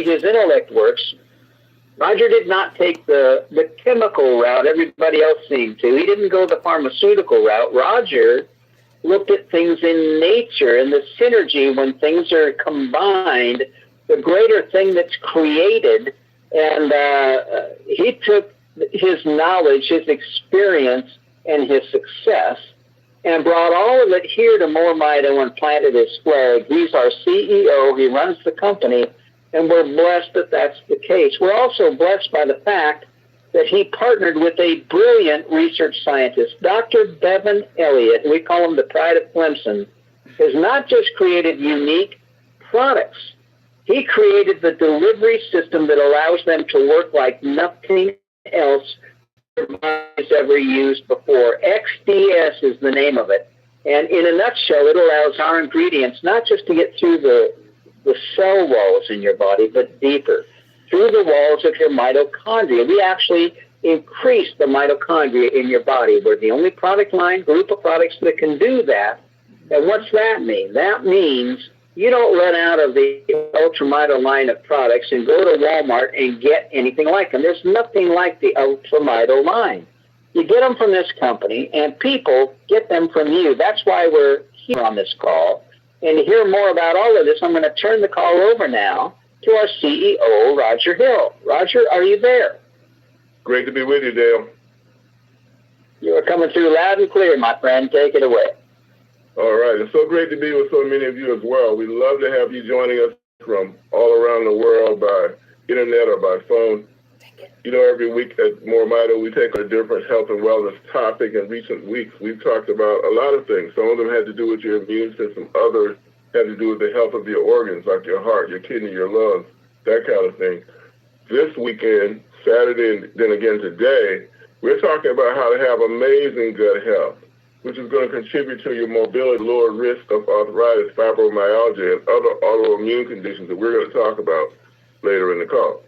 his intellect works, Roger did not take the chemical route everybody else seemed to. He didn't go the pharmaceutical route. Roger looked at things in nature and the synergy when things are combined, the greater thing that's created. And he took his knowledge, his experience, and his success and brought all of it here to Moore Mito and planted his flag. He's our CEO. He runs the company, and we're blessed that that's the case. We're also blessed by the fact that he partnered with a brilliant research scientist, Dr. Bevan Elliott. We call him the pride of Clemson. Has not just created unique products. He created the delivery system that allows them to work like nothing else has ever used before. XDS is the name of it. And in a nutshell, it allows our ingredients not just to get through the cell walls in your body, but deeper, through the walls of your mitochondria. We actually increase the mitochondria in your body. We're the only product line, group of products that can do that. And what's that mean? That means you don't run out of the Ultramito line of products and go to Walmart and get anything like them. There's nothing like the Ultramito line. You get them from this company, and people get them from you. That's why we're here on this call. And to hear more about all of this, I'm going to turn the call over now to our CEO, Roger Hill. Roger, are you there? Great to be with you, Dale. You are coming through loud and clear, my friend. Take it away. All right. It's so great to be with so many of you as well. We'd love to have you joining us from all around the world by internet or by phone. You know, every week at Moore Mito, we take a different health and wellness topic. In recent weeks, we've talked about a lot of things. Some of them had to do with your immune system. Others had to do with the health of your organs, like your heart, your kidney, your lungs, that kind of thing. This weekend, Saturday, and then again today, we're talking about how to have amazing gut health, which is going to contribute to your mobility, lower risk of arthritis, fibromyalgia, and other autoimmune conditions that we're going to talk about later in the call.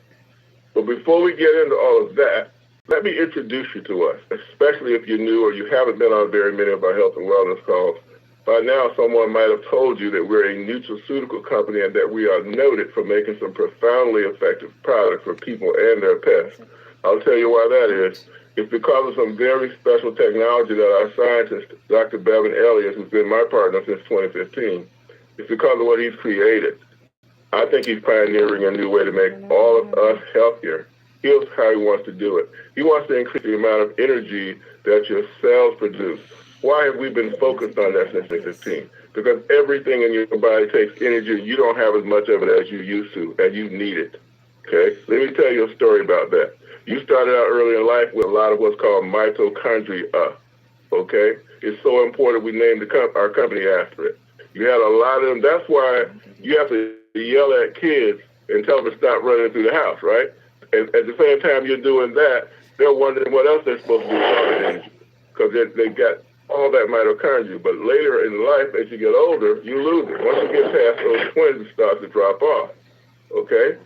But before we get into all of that, let me introduce you to us, especially if you're new or you haven't been on very many of our health and wellness calls. By now, someone might have told you that we're a nutraceutical company and that we are noted for making some profoundly effective products for people and their pets. I'll tell you why that is. It's because of some very special technology that our scientist, Dr. Bevan Elliott, who's been my partner since 2015, it's because of what he's created. I think he's pioneering a new way to make all of us healthier. Here's how he wants to do it. He wants to increase the amount of energy that your cells produce. Why have we been focused on that since 2015? Because everything in your body takes energy. You don't have as much of it as you used to, and you need it. Okay? Let me tell you a story about that. You started out early in life with a lot of what's called mitochondria. Okay? It's so important we named our company after it. You had a lot of them. That's why you have to yell at kids and tell them to stop running through the house, right? And at the same time you're doing that, they're wondering what else they're supposed to do with all that energy, because they've got all that mitochondria. But later in life, as you get older, you lose it. Once you get past those 20s, it starts to drop off, okay?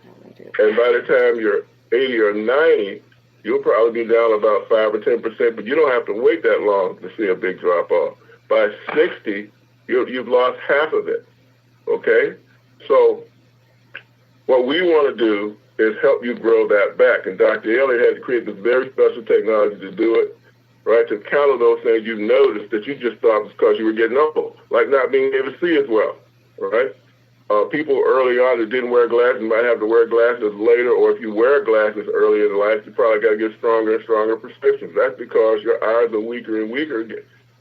And by the time you're 80 or 90, you'll probably be down about 5 or 10%, but you don't have to wait that long to see a big drop off. By 60, you've lost half of it, okay? So what we want to do is help you grow that back. And Dr. Elliott had to create this very special technology to do it, right, to counter those things you've noticed that you just thought was because you were getting old, like not being able to see as well, right? People early on that didn't wear glasses might have to wear glasses later, or if you wear glasses early in life, you probably got to get stronger and stronger prescriptions. That's because your eyes are weaker and weaker,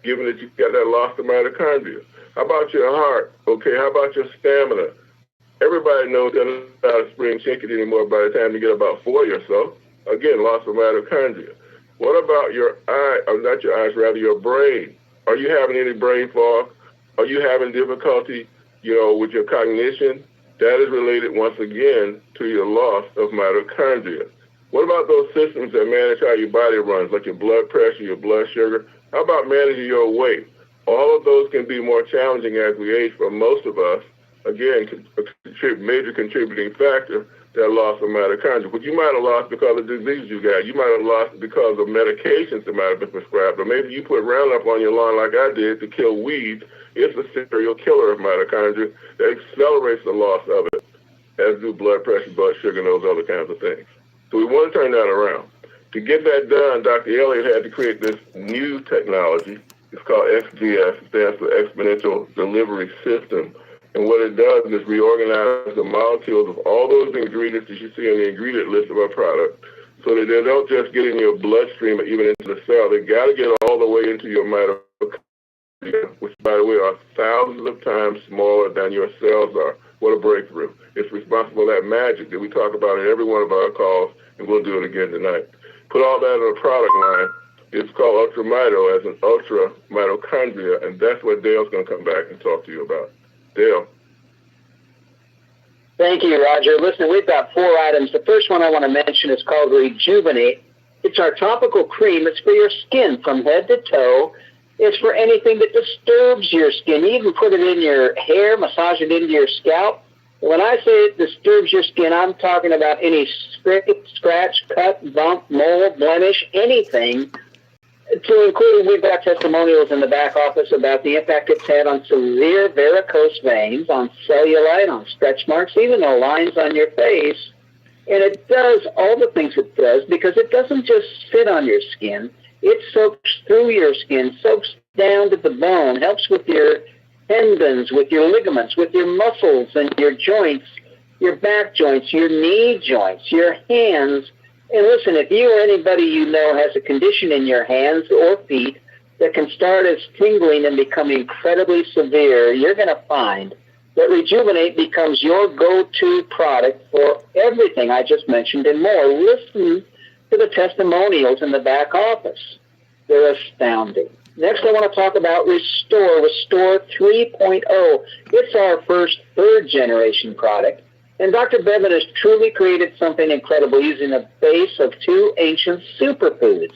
given that you've got that loss of mitochondria. How about your heart? Okay, how about your stamina? Everybody knows they're not a spring chicken anymore by the time you get about 40 or so. Again, loss of mitochondria. What about your eye, or not your eyes, rather your brain? Are you having any brain fog? Are you having difficulty, with your cognition? That is related, once again, to your loss of mitochondria. What about those systems that manage how your body runs, like your blood pressure, your blood sugar? How about managing your weight? All of those can be more challenging as we age for most of us. Again, a major contributing factor, that loss of mitochondria. But you might have lost because of disease you got. You might have lost because of medications that might have been prescribed. Or maybe you put Roundup on your lawn like I did to kill weeds. It's a serial killer of mitochondria that accelerates the loss of it. as do blood pressure, blood sugar, and those other kinds of things. So we want to turn that around. To get that done, Dr. Elliott had to create this new technology. It's called XDS, it stands for Exponential Delivery System. And what it does is reorganize the molecules of all those ingredients that you see in the ingredient list of our product so that they don't just get in your bloodstream or even into the cell. They got to get all the way into your mitochondria, which, by the way, are thousands of times smaller than your cells are. What a breakthrough. It's responsible for that magic that we talk about in every one of our calls, and we'll do it again tonight. Put all that in a product line. It's called UltraMito as an ultra mitochondria, and that's what Dale's going to come back and talk to you about. Dale. Thank you, Roger. Listen, we've got 4 items. The first one I want to mention is called Rejuvenate. It's our topical cream. It's for your skin from head to toe. It's for anything that disturbs your skin. You can put it in your hair, massage it into your scalp. When I say it disturbs your skin, I'm talking about any scrape, scratch, cut, bump, mole, blemish, anything. To include, we've got testimonials in the back office about the impact it's had on severe varicose veins, on cellulite, on stretch marks, even the lines on your face. And it does all the things it does because it doesn't just sit on your skin. It soaks through your skin, soaks down to the bone, helps with your tendons, with your ligaments, with your muscles and your joints, your back joints, your knee joints, your hands. And listen, if you or anybody you know has a condition in your hands or feet that can start as tingling and become incredibly severe, you're going to find that Rejuvenate becomes your go-to product for everything I just mentioned and more. Listen to the testimonials in the back office. They're astounding. Next, I want to talk about Restore 3.0. It's our first 3rd-generation product. And Dr. Bevan has truly created something incredible using a base of 2 ancient superfoods,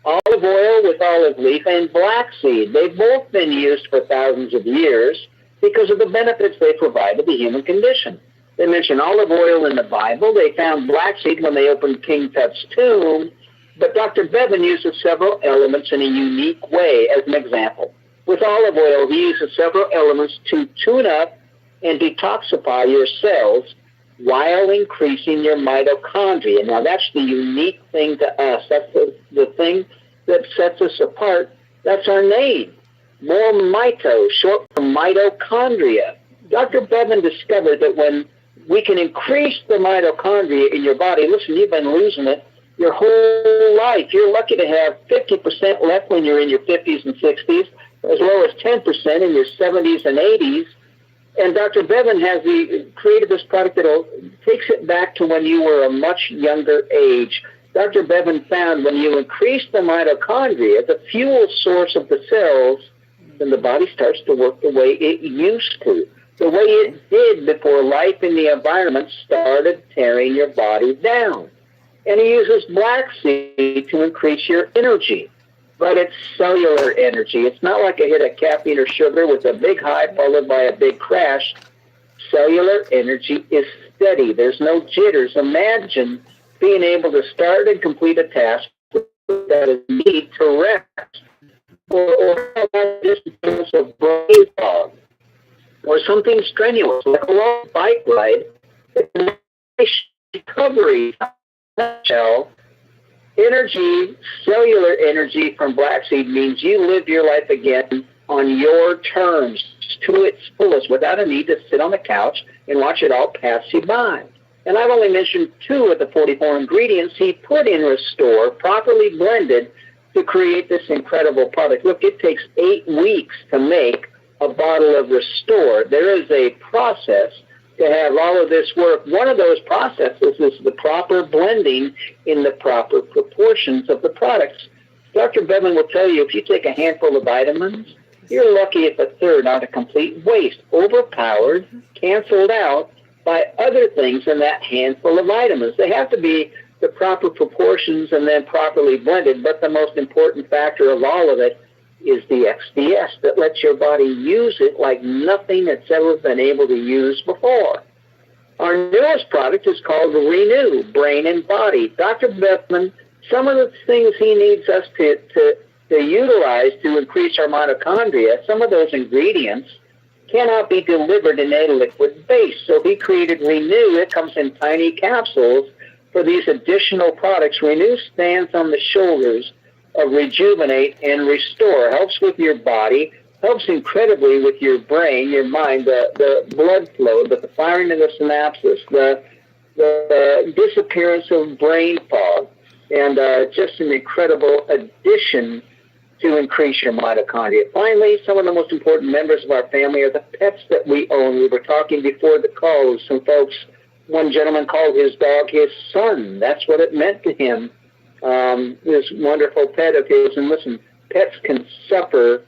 olive oil with olive leaf and black seed. They've both been used for thousands of years because of the benefits they provide to the human condition. They mention olive oil in the Bible. They found black seed when they opened King Tut's tomb. But Dr. Bevan uses several elements in a unique way. As an example, with olive oil, he uses several elements to tune up and detoxify your cells while increasing your mitochondria. Now, that's the unique thing to us. That's the thing that sets us apart. That's our name. More mito, short for mitochondria. Dr. Bevan discovered that when we can increase the mitochondria in your body, listen, you've been losing it your whole life. You're lucky to have 50% left when you're in your 50s and 60s, as low as 10% in your 70s and 80s. And Dr. Bevan has created this product that takes it back to when you were a much younger age. Dr. Bevan found when you increase the mitochondria, the fuel source of the cells, then the body starts to work the way it used to, the way it did before life in the environment started tearing your body down. And he uses black seed to increase your energy. But it's cellular energy. It's not like a hit of caffeine or sugar with a big high followed by a big crash. Cellular energy is steady. There's no jitters. Imagine being able to start and complete a task that is need to rest, or this is a brain fog, or something strenuous like a long bike ride. Recovery. Energy, cellular energy from black seed means you live your life again on your terms to its fullest without a need to sit on the couch and watch it all pass you by. And I've only mentioned 2 of the 44 ingredients he put in Restore, properly blended, to create this incredible product. Look, it takes 8 weeks to make a bottle of Restore. There is a process to have all of this work. One of those processes is the proper blending in the proper proportions of the products. Dr. Bevan will tell you if you take a handful of vitamins, you're lucky if a third aren't a complete waste, overpowered, canceled out by other things in that handful of vitamins. They have to be the proper proportions and then properly blended, but the most important factor of all of it is the XDS that lets your body use it like nothing it's ever been able to use before. Our newest product is called Renew, Brain and Body. Dr. Bevan, some of the things he needs us to utilize to increase our mitochondria, some of those ingredients cannot be delivered in a liquid base. So he created Renew. It comes in tiny capsules for these additional products. Renew stands on the shoulders of Rejuvenate and Restore. Helps with your body, helps incredibly with your brain, your mind, the blood flow, the firing of the synapses, the disappearance of brain fog, and just an incredible addition to increase your mitochondria. Finally, some of the most important members of our family are the pets that we own. We were talking before the call with some folks. One gentleman called his dog his son. That's what it meant to him, this wonderful pet of his. And listen, pets can suffer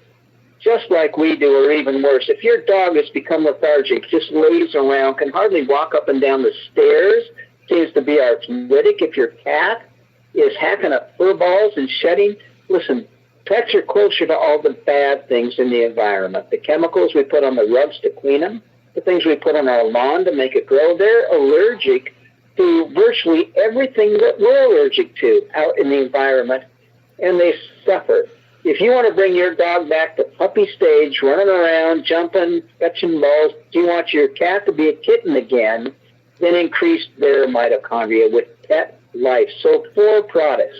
just like we do, or even worse. If your dog has become lethargic, just lays around, can hardly walk up and down the stairs, seems to be arthritic. If your cat is hacking up fur balls and shedding, listen, pets are closer to all the bad things in the environment. The chemicals we put on the rugs to clean them, the things we put on our lawn to make it grow, they're allergic to virtually everything that we're allergic to out in the environment, and they suffer. If you want to bring your dog back to puppy stage, running around, jumping, fetching balls, you want your cat to be a kitten again, then increase their mitochondria with Pet Life. So 4 products: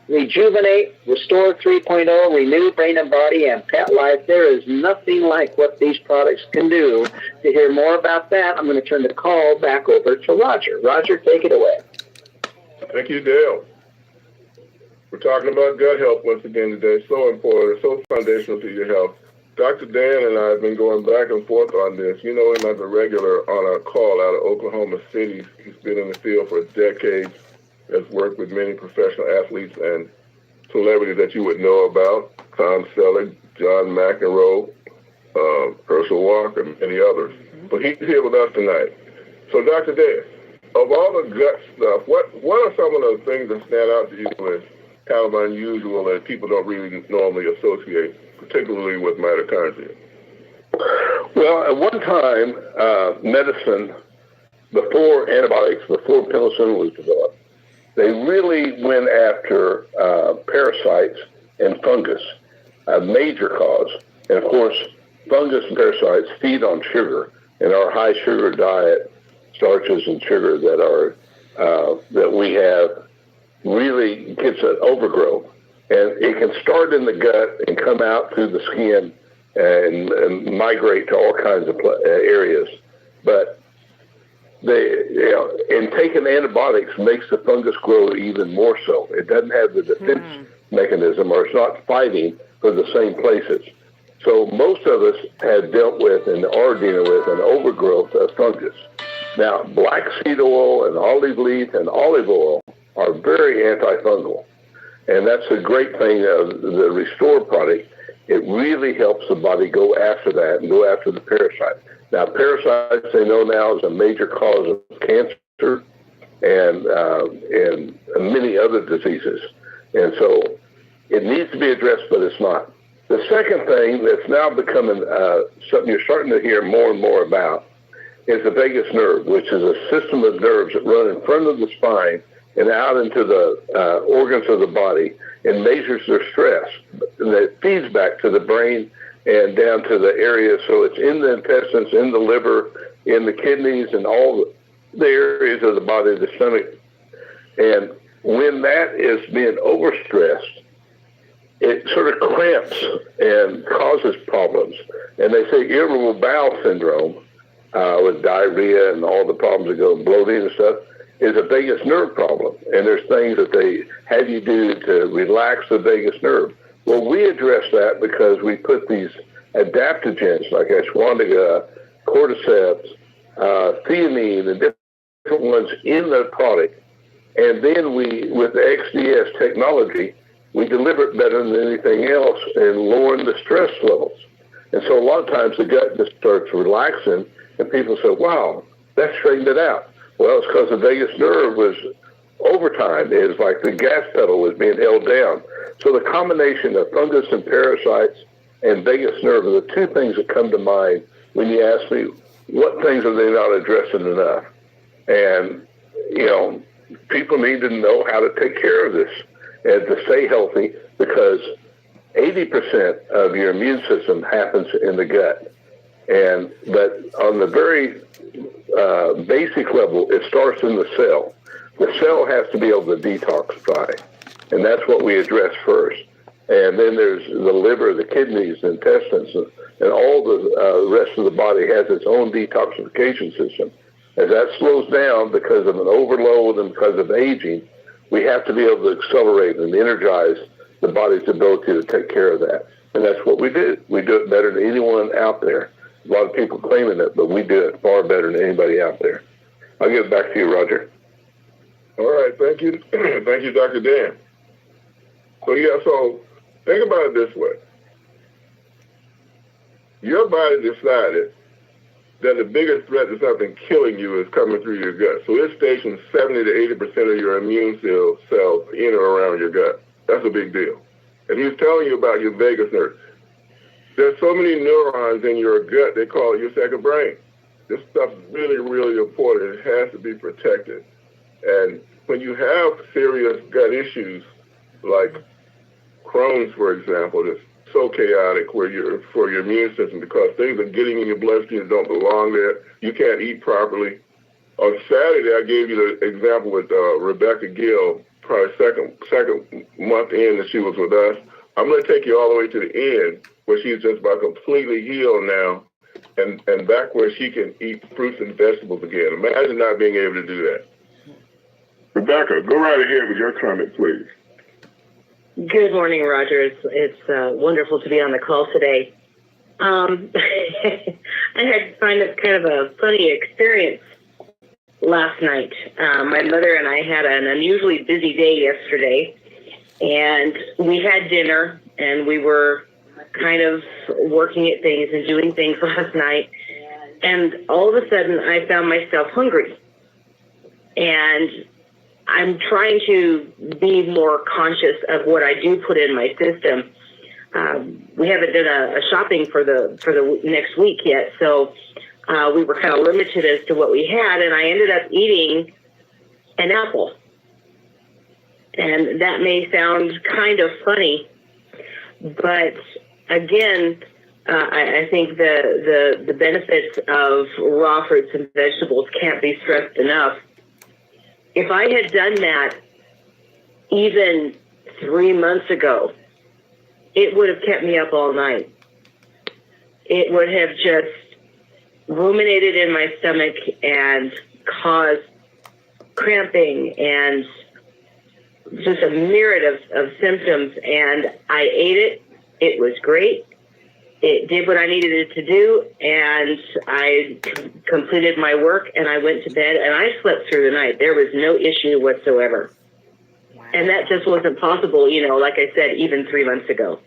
Rejuvenate, Restore 3.0, Renew Brain and Body, and Pet Life. There is nothing like what these products can do. To hear more about that, I'm going to turn the call back over to Roger. Roger, take it away. Thank you, Dale. We're talking about gut health once again today. So important, so foundational to your health. Dr. Dan and I have been going back and forth on this. You know him as a regular on our call out of Oklahoma City. He's been in the field for decades, has worked with many professional athletes and celebrities that you would know about: Tom Selleck, John McEnroe, Herschel Walker, and many others. But he's here with us tonight. So, Dr. Dan, of all the gut stuff, what are some of the things that stand out to you as kind of unusual and people don't really normally associate, particularly with mitochondria? Well, at one time, medicine, before antibiotics, before penicillin was developed, they really went after parasites and fungus, a major cause. And of course, fungus and parasites feed on sugar, and our high sugar diet, starches and sugar that we have, really gets an overgrowth. And it can start in the gut and come out through the skin and migrate to all kinds of areas. But and taking antibiotics makes the fungus grow even more so. It doesn't have the defense mechanism, or it's not fighting for the same places. So most of us have dealt with and are dealing with an overgrowth of fungus. Now, black seed oil and olive leaf and olive oil are very antifungal. And that's a great thing of the Restore product. It really helps the body go after that and go after the parasite. Now, parasites, they know now, is a major cause of cancer and many other diseases. And so it needs to be addressed, but it's not. The second thing that's now becoming something you're starting to hear more and more about is the vagus nerve, which is a system of nerves that run in front of the spine and out into the organs of the body and measures their stress. And it feeds back to the brain and down to the area. So it's in the intestines, in the liver, in the kidneys, and all the areas of the body, the stomach. And when that is being overstressed, it sort of cramps and causes problems. And they say irritable bowel syndrome, with diarrhea and all the problems that go with bloating and stuff, is a vagus nerve problem. And there's things that they have you do to relax the vagus nerve. Well, we address that because we put these adaptogens like ashwagandha, cordyceps, theanine, and different ones in the product. And then we, with the XDS technology, we deliver it better than anything else and lowering the stress levels. And so a lot of times the gut just starts relaxing, and people say, wow, that straightened it out. Well, it's because the vagus nerve was overtime. It was like the gas pedal was being held down. So the combination of fungus and parasites and vagus nerve are the two things that come to mind when you ask me, what things are they not addressing enough? And, you know, people need to know how to take care of this and to stay healthy, because 80% of your immune system happens in the gut. But on the very basic level, it starts in the cell. The cell has to be able to detoxify, and that's what we address first. And then there's the liver, the kidneys, the intestines, and all the rest of the body has its own detoxification system. As that slows down because of an overload and because of aging, we have to be able to accelerate and energize the body's ability to take care of that. And that's what we do. We do it better than anyone out there. A lot of people claiming it, but we do it far better than anybody out there. I'll give it back to you, Roger. All right, thank you. Thank you, Dr. Dan. So think about it this way. Your body decided that the biggest threat to something killing you is coming through your gut. So it stations 70 to 80% of your immune cells in or around your gut. That's a big deal. And he's telling you about your vagus nerve. There's so many neurons in your gut, they call it your second brain. This stuff's really, really important. It has to be protected. And when you have serious gut issues, like Crohn's, for example, that's so chaotic for your immune system because things are getting in your bloodstream that don't belong there. You can't eat properly. On Saturday, I gave you the example with Rebecca Gill, probably second month in that she was with us. I'm going to take you all the way to the end where she's just about completely healed now and back where she can eat fruits and vegetables again. Imagine not being able to do that. Rebecca, go right ahead with your comment, please. Good morning, Roger. It's wonderful to be on the call today. I had kind of a funny experience last night. My mother and I had an unusually busy day yesterday, and we had dinner, and we were kind of working at things and doing things last night, and all of a sudden I found myself hungry. And I'm trying to be more conscious of what I do put in my system. We haven't done a shopping for the next week yet, so we were kind of limited as to what we had, and I ended up eating an apple. And that may sound kind of funny, but again, I think the benefits of raw fruits and vegetables can't be stressed enough. If I had done that even 3 months ago, it would have kept me up all night. It would have just ruminated in my stomach and caused cramping and just a myriad of symptoms. And I ate it. It was great. It did what I needed it to do, and I completed my work, and I went to bed, and I slept through the night. There was no issue whatsoever. Wow. And that just wasn't possible, like I said, even 3 months ago.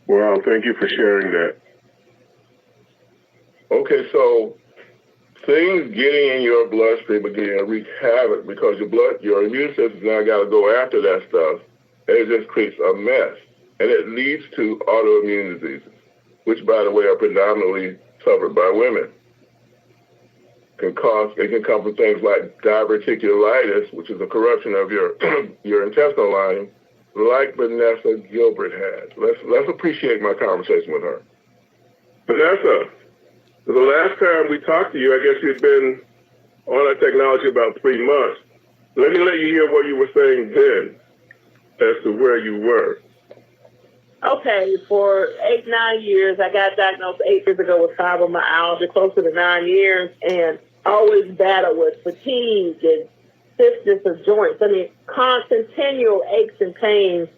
Well, thank you for sharing that. Okay, so things getting in your bloodstream again wreak havoc because your immune system now got to go after that stuff, and it just creates a mess. And it leads to autoimmune diseases, which, by the way, are predominantly suffered by women. It can come from things like diverticulitis, which is a corruption of your intestinal lining, like Vanessa Gilbert had. Let's appreciate my conversation with her. Vanessa, the last time we talked to you, I guess you'd been on our technology about 3 months. Let me let you hear what you were saying then as to where you were. Okay, for 8-9 years, I got diagnosed 8 years ago with fibromyalgia, closer to 9 years, and always battled with fatigue and stiffness of joints. I mean, continual aches and pains.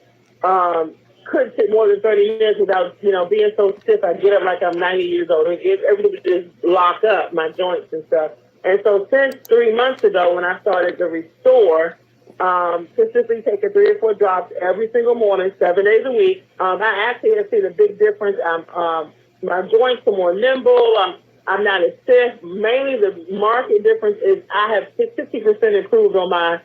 Couldn't sit more than 30 minutes without, being so stiff. I get up like I'm 90 years old. Everything would just lock up, my joints and stuff. And so since 3 months ago, when I started to restore, consistently taking 3 or 4 drops every single morning, 7 days a week. I actually have seen a big difference. My joints are more nimble. I'm not as stiff. Mainly the market difference is I have 60% improved on my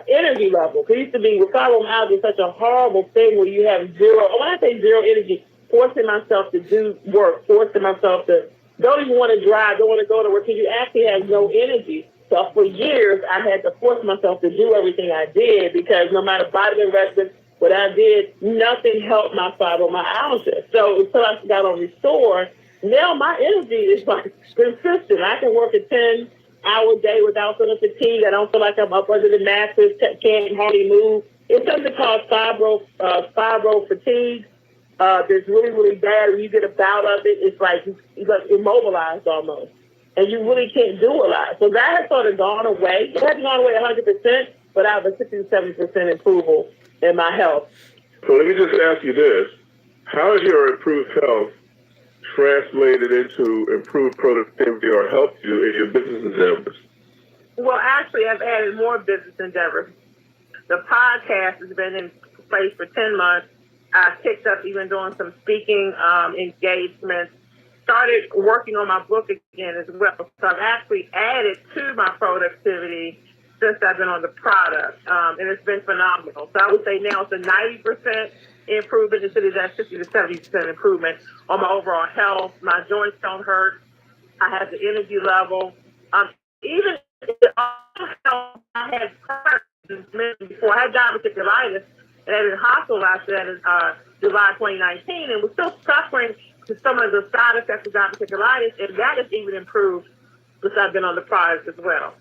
energy level. It used to be with fibromyalgia such a horrible thing where you have zero, when I say zero energy, forcing myself to do work, forcing myself to don't even want to drive, don't want to go to work because you actually have no energy. So for years, I had to force myself to do everything I did because no matter vitamin regimen, what I did, nothing helped my fibromyalgia. So until I got on Restore, now my energy is like consistent. I can work a 10-hour day without feeling fatigue. I don't feel like I'm up under the mattress, can't hardly move. It's something called fibro fatigue. It's really, really bad. When you get a bout of it, it's like you got immobilized almost. And you really can't do a lot. So that has sort of gone away. It hasn't gone away 100%, but I have a 60 to 70% improvement in my health. So let me just ask you this. How has your improved health translated into improved productivity or helped you in your business endeavors? Well, actually, I've added more business endeavors. The podcast has been in place for 10 months. I picked up even doing some speaking engagements. Started working on my book again as well. So I've actually added to my productivity since I've been on the product, and it's been phenomenal. So I would say now it's a 90% improvement instead of that 60 to 70% improvement on my overall health. My joints don't hurt. I have the energy level. Even I had before I had diverticulitis, and I've been hospitalized in July 2019, and was still suffering to some of the side effects of diverticulitis, and that has even improved since I've been on the product as well.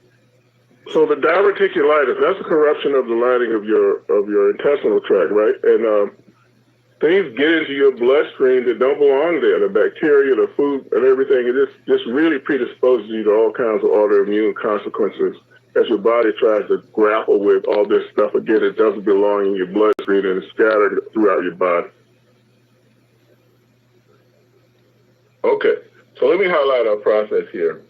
So the diverticulitis, that's a corruption of the lining of your intestinal tract, right? And things get into your bloodstream that don't belong there. The bacteria, the food, and everything. It just really predisposes you to all kinds of autoimmune consequences as your body tries to grapple with all this stuff again. It doesn't belong in your bloodstream and it's scattered throughout your body. Okay, so let me highlight our process here.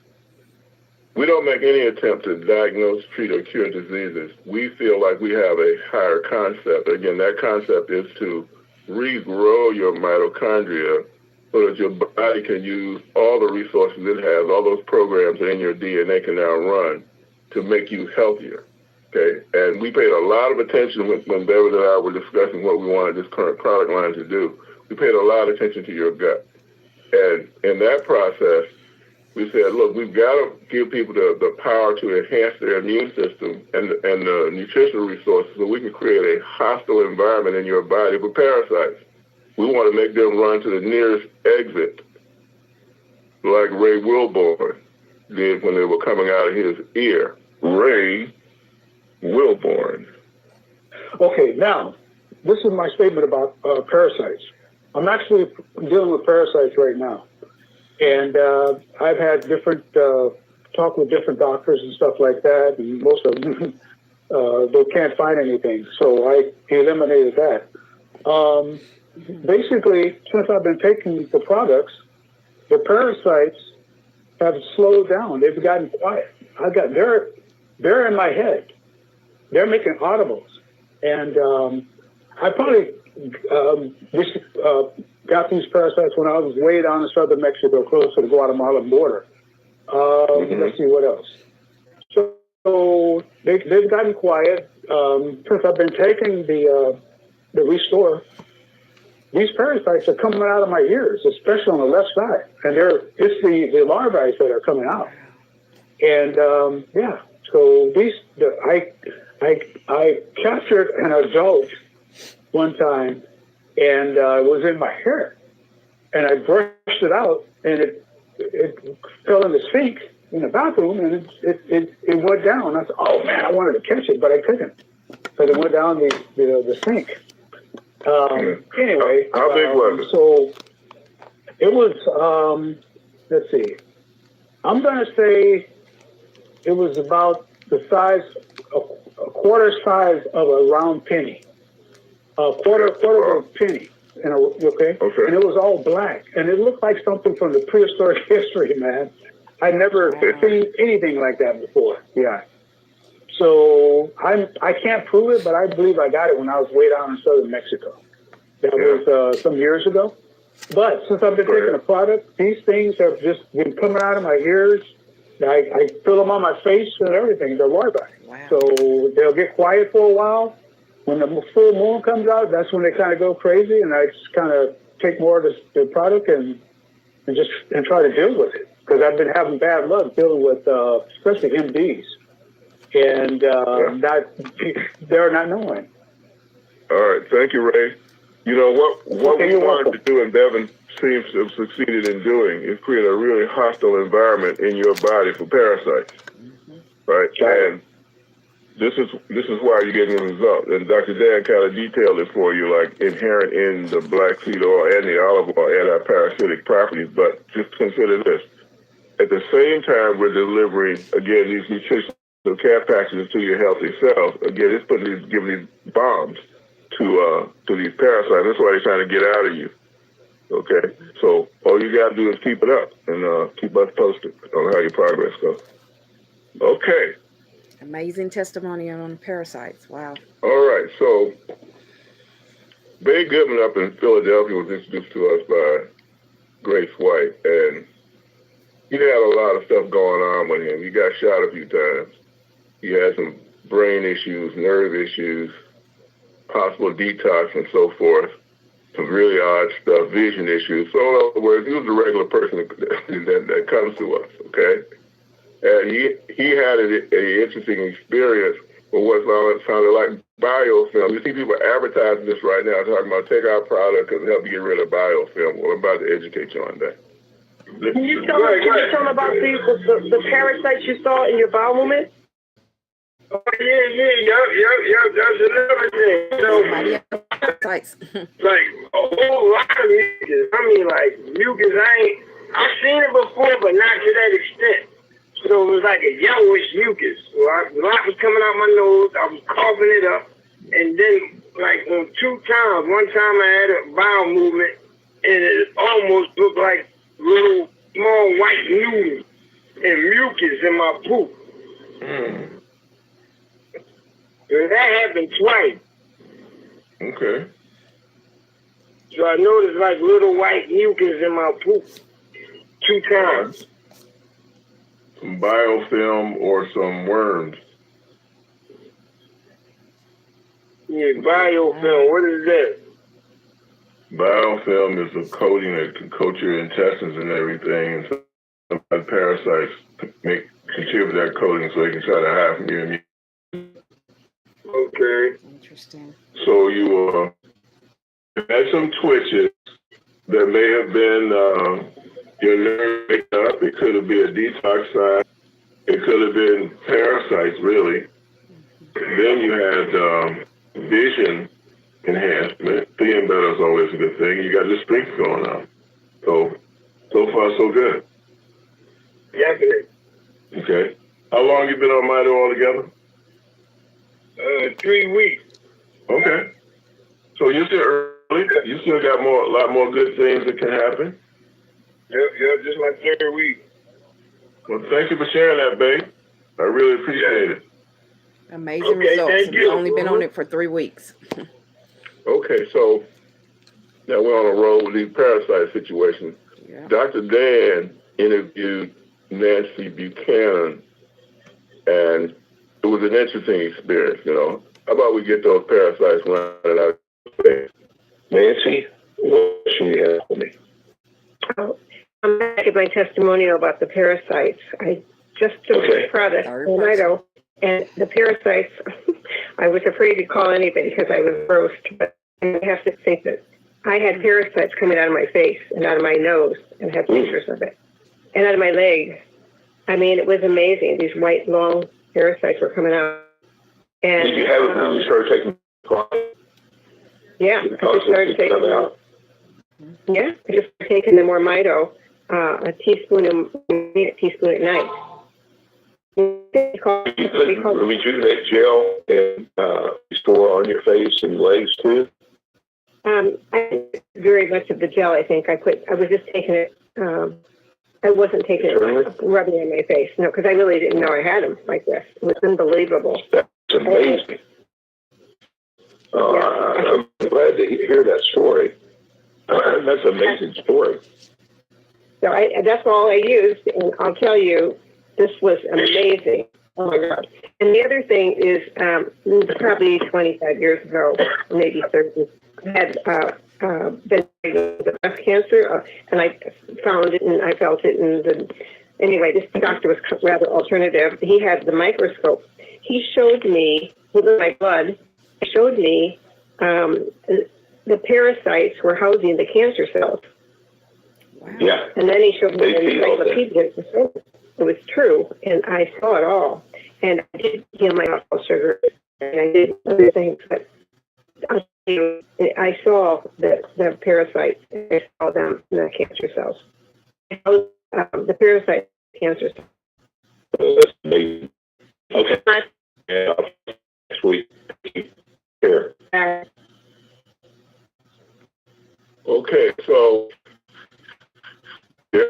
We don't make any attempt to diagnose, treat, or cure diseases. We feel like we have a higher concept. Again, that concept is to regrow your mitochondria so that your body can use all the resources it has, all those programs in your DNA can now run to make you healthier, okay? And we paid a lot of attention when Beverly and I were discussing what we wanted this current product line to do. We paid a lot of attention to your gut. And in that process, we said, look, we've got to give people the power to enhance their immune system and the nutritional resources so we can create a hostile environment in your body for parasites. We want to make them run to the nearest exit, like Ray Wilborn did when they were coming out of his ear. Ray Wilborn. Okay, now, this is my statement about parasites. I'm actually dealing with parasites right now. And I've had different talk with different doctors and stuff like that, and most of them, they can't find anything. So I eliminated that. Basically, since I've been taking the products, the parasites have slowed down. They've gotten quiet. They're in my head. They're making audibles. And I probably got these parasites when I was way down in southern Mexico, close to the Guatemalan border. Let's see what else. So they've gotten quiet. Since I've been taking the Restore, these parasites are coming out of my ears, especially on the left side. And it's the larvae that are coming out. And so I captured an adult one time, and it was in my hair, and I brushed it out, and it fell in the sink in the bathroom, and it went down. I said, "Oh man, I wanted to catch it, but I couldn't." So it went down the sink. Anyway, how big was it? So it was. Let's see. I'm gonna say it was about the size, a quarter size of a round penny. A quarter of a penny, okay? And it was all black, and it looked like something from the prehistoric history, man. I'd never seen anything like that before. Yeah. So I can't prove it, but I believe I got it when I was way down in southern Mexico. That was some years ago. But since I've been taking the product, these things have just been coming out of my ears. I feel them on my face and everything. They're larvae. Wow. So they'll get quiet for a while. When the full moon comes out, that's when they kind of go crazy, and I just kind of take more of the product and try to deal with it, because I've been having bad luck dealing with especially MDs, and they're not knowing. All right. Thank you, Ray. You know, what Okay, we you're wanted welcome. to do, and Bevan seems to have succeeded in doing, is create a really hostile environment in your body for parasites, right? And this is why you're getting the result. And Dr. Dan kind of detailed it for you, like inherent in the black seed oil and the olive oil anti-parasitic properties. But just consider this. At the same time, we're delivering, again, these nutritional care packages to your healthy cells. Again, it's giving these bombs to these parasites. That's why they're trying to get out of you. Okay? So all you got to do is keep it up and keep us posted on how your progress goes. Okay. Amazing testimony on parasites. Wow. All right. So Bay Goodman up in Philadelphia was introduced to us by Grace White, and he had a lot of stuff going on with him. He got shot a few times. He had some brain issues, nerve issues, possible detox and so forth, some really odd stuff, vision issues. So in other words, he was a regular person that comes to us, okay? And he had an interesting experience with what sounded like biofilm. You see people advertising this right now, talking about take our product and help you get rid of biofilm. Well, I'm about to educate you on that. Can you tell me about the parasites you saw in your bowel movement? Oh, yeah, that's another thing. So, Parasites. like, a whole lot of mucus. I mean, like, mucus, I've seen it before, but not to that extent. So it was like a yellowish mucus. So a lot was coming out my nose. I was coughing it up. And then, like, on 2 times, one time I had a bowel movement, and it almost looked like little small white noodles and mucus in my poop. So that happened twice. Okay. So I noticed like little white mucus in my poop 2 times. Some biofilm or some worms. Yeah, biofilm. What is that? Biofilm is a coating that can coat your intestines and everything, and some parasites contribute to that coating so they can try to hide from your immune. Okay. Interesting. So you had some twitches that may have been your nerve picked up. It could have been a detox sign. It could have been parasites, really. Then you had vision enhancement. Seeing better is always a good thing. You got the strength going on. So far, so good. Definitely. Okay. How long you been on Mito altogether? 3 weeks. Okay. So you're still early. You still got a lot more good things that can happen. Yep, just my 3rd week. Well, thank you for sharing that, babe. I really appreciate it. Amazing results. thank And you. you've only been on it for 3 weeks. Okay, so now we're on a roll with these parasite situations. Yeah. Dr. Dan interviewed Nancy Buchanan, and it was an interesting experience, you know. How about we get those parasites running out of space? Nancy, what should you have for me? Oh, I'm back at my testimonial about the parasites. I just took the product, Mito, and the parasites, I was afraid to call anybody because I was roast, but I have to think that I had parasites coming out of my face and out of my nose, and I have pictures of it, and out of my leg. I mean, it was amazing. These white, long parasites were coming out. And, Did you have it when you started taking classes? yeah, I just started taking them out. Yeah, I just started taking the more Mito, a teaspoon a teaspoon at night. You put rejuvenate gel and store on your face and legs too? I very much of the gel, I think. I was just taking it, I wasn't taking it, rubbing it on my face. No, because I really didn't know I had them like this. It was unbelievable. That's amazing. I'm glad to hear that story. That's an amazing story. So that's all I used, and I'll tell you, this was amazing. Oh my God. And the other thing is, probably 25 years ago, maybe 30, I had been diagnosed with breast cancer, and I found it and I felt it. And anyway, this doctor was rather alternative. He had the microscope. He showed me, with my blood, he showed me the parasites were housing the cancer cells. Wow. Yeah. And then he showed me They an see those encyclopedia. It was true, and I saw it all. And I did heal my alcohol sugar, and I did other things. But I saw the parasites. I saw them in the cancer cells. The parasite cancer cells. That's amazing. Okay. Yeah. Sweet. Here. Okay, so yeah,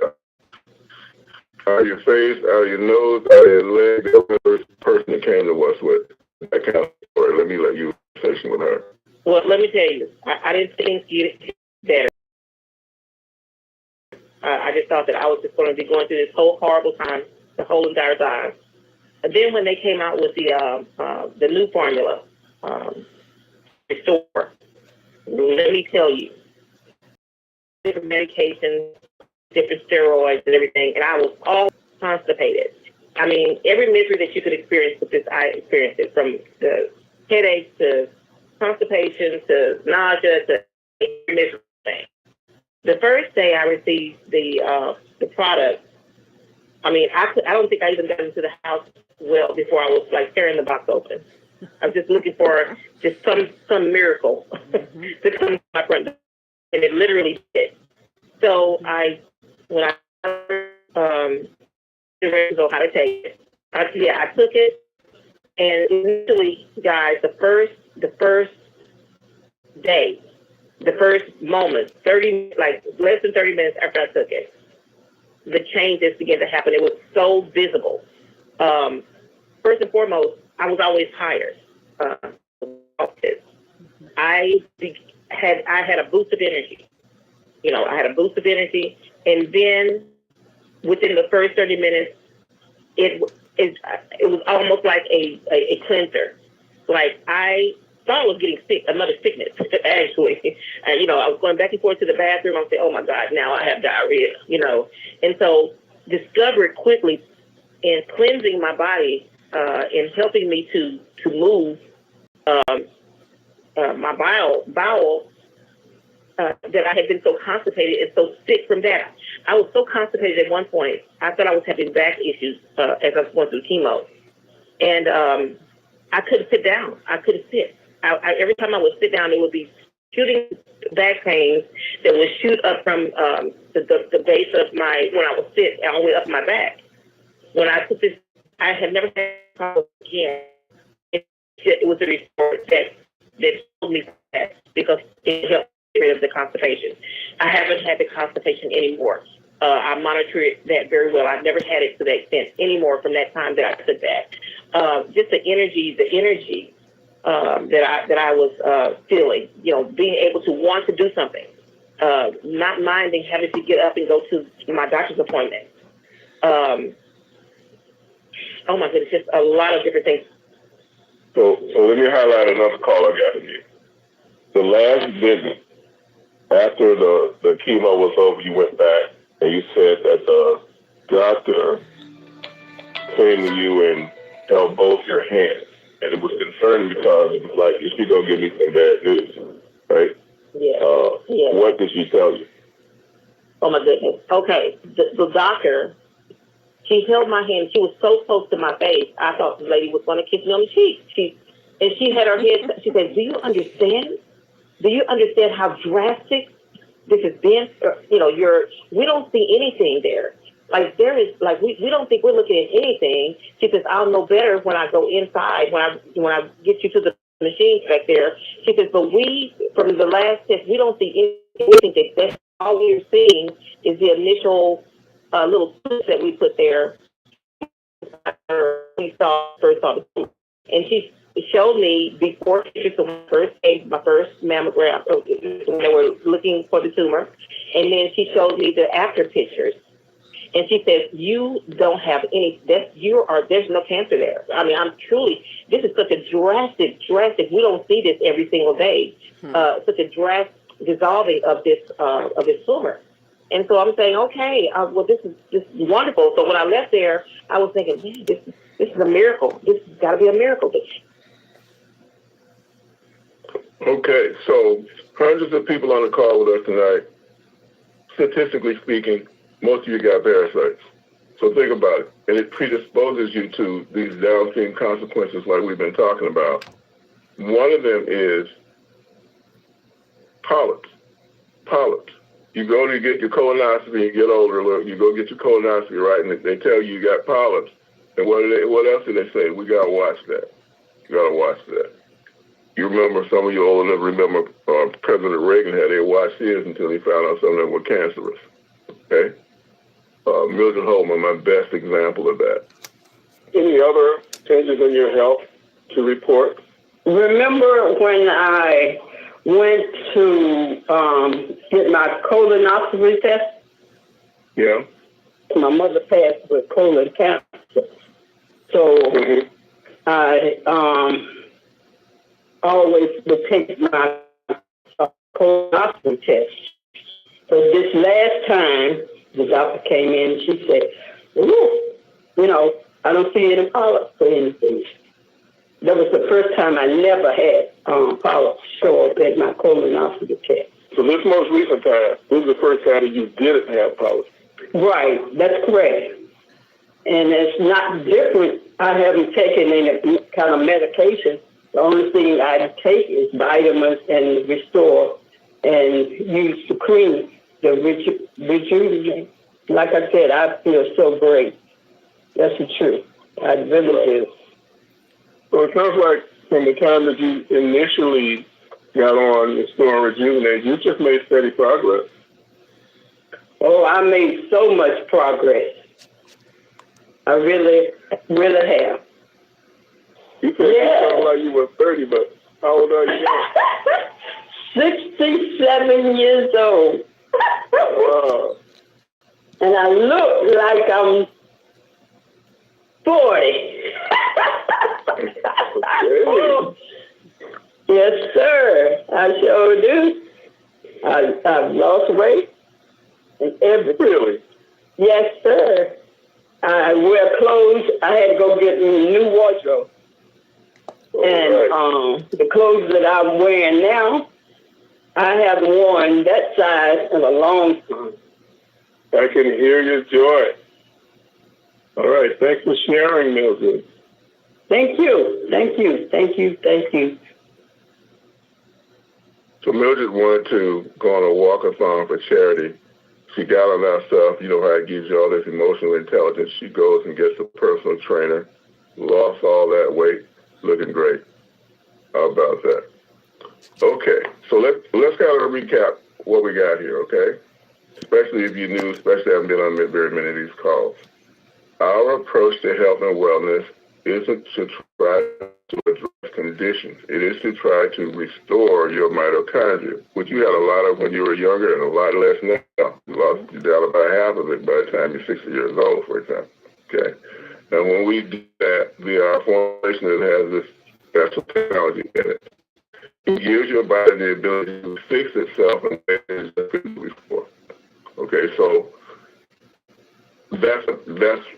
out of your face, out of your nose, out of your leg. That was the first person that came to us with that kind of story. Let me let you session with her. Well, let me tell you, I didn't think you better. I just thought that I was just going to be going through this whole horrible time, the whole entire time. And then when they came out with the new formula, Restore, let me tell you, different medications, different steroids and everything, and I was all constipated. I mean, every misery that you could experience with this, I experienced it, from the headache to constipation to nausea to every miserable thing. The first day I received the product, I mean, I don't think I even got into the house well before I was like tearing the box open. I was just looking for just some miracle to come to my front door, and it literally did. So when I ready to know how to take it, I took it, and initially, guys, the first day, the first moment, less than 30 minutes after I took it, the changes began to happen. It was so visible. First and foremost, I was always tired. I had a boost of energy. You know, I had a boost of energy, and then within the first 30 minutes, it was almost like a cleanser. Like, I thought I was getting sick, another sickness, actually. And, you know, I was going back and forth to the bathroom. I said, oh, my God, now I have diarrhea, you know. And so discovered quickly in cleansing my body and helping me to move my bowel, that I had been so constipated and so sick from that. I was so constipated at one point, I thought I was having back issues as I was going through chemo. And I couldn't sit down. I couldn't sit. Every time I would sit down, it would be shooting back pains that would shoot up from the base of when I would sit all the way up my back. When I took this, I had never had a problem again. It was a report that told me that, because it helped get rid of the constipation. I haven't had the constipation anymore. I monitor that very well. I've never had it to that extent anymore from that time that I took that. Just the energy that I was feeling, you know, being able to want to do something, not minding having to get up and go to my doctor's appointment. Oh my goodness, just a lot of different things. So let me highlight another call I got from you. The last visit after the chemo was over, you went back and you said that the doctor came to you and held both your hands, and it was concerning because it was like, is she gonna give me some bad news, right? Yeah. Yeah. What did she tell you? Oh my goodness. Okay, the doctor, she held my hand. She was so close to my face. I thought the lady was going to kiss me on the cheek. She had her head. She said, "Do you understand? Do you understand how drastic this has been? You know, we don't see anything there. Like, there is, like, we don't think we're looking at anything." She says, "I'll know better when I go inside, when I get you to the machines back there." She says, "But from the last test, we don't see anything. That's all we're seeing is the initial little tubes that we put there." We first saw the tumor. And she showed me before pictures of my first mammogram when they were looking for the tumor. And then she showed me the after pictures. And she says, "You don't have any, there's no cancer there." I mean, this is such a drastic, we don't see this every single day. Such a drastic dissolving of this tumor. And so I'm saying, okay, well, this is wonderful. So when I left there, I was thinking, man, this is a miracle. This has got to be a miracle. Okay, so hundreds of people on the call with us tonight. Statistically speaking, most of you got parasites. So think about it. And it predisposes you to these downstream consequences like we've been talking about. One of them is polyps. Polyps. You go to get your colonoscopy, you get older, you go get your colonoscopy, right, and they tell you got polyps. And what else do they say? We got to watch that. You got to watch that. You remember, some of you old enough remember President Reagan had to watch his until he found out some of them were cancerous. Okay? Mildred Holman, my best example of that. Any other changes in your health to report? Remember when I went to get my colonoscopy test? Yeah. My mother passed with colon cancer. So I always would take my colonoscopy test. So this last time, the doctor came in and she said, I don't see any polyps or anything. That was the first time I never had polyps show up at my colonoscopy test. So this most recent time, this is the first time that you didn't have polyps. Right, that's correct. And it's not different. I haven't taken any kind of medication. The only thing I take is vitamins and Restore and use the cream, the rejuvenate. Like I said, I feel so great. That's the truth. I really do. So it sounds like from the time that you initially got on Restore and Rejuvenate, you just made steady progress. Oh, I made so much progress. I really, really have. You said you sound like you were 30, but how old are you now? 67 years old. Wow. And I look like I'm 40. Okay. Yes, sir. I sure do. I've lost weight and everything. Really? Yes, sir. I wear clothes. I had to go get me a new wardrobe. And the clothes that I'm wearing now, I haven't worn that size in a long time. I can hear your joy. All right. Thanks for sharing, Mildred. Thank you. Thank you. Thank you. Thank you. So Mildred wanted to go on a walkathon for charity. She got on that stuff. You know how it gives you all this emotional intelligence. She goes and gets a personal trainer, lost all that weight, looking great. How about that? Okay, so let's kind of recap what we got here, okay? Especially if you knew, especially haven't been on very many of these calls. Our approach to health and wellness isn't to try to address conditions. It is to try to restore your mitochondria, which you had a lot of when you were younger and a lot less now. You down about half of it by the time you're 60 years old, for example. Okay. Now, when we do that via our formulation, it has this special technology in it. It gives your body the ability to fix itself in ways it couldn't before. Okay, so that's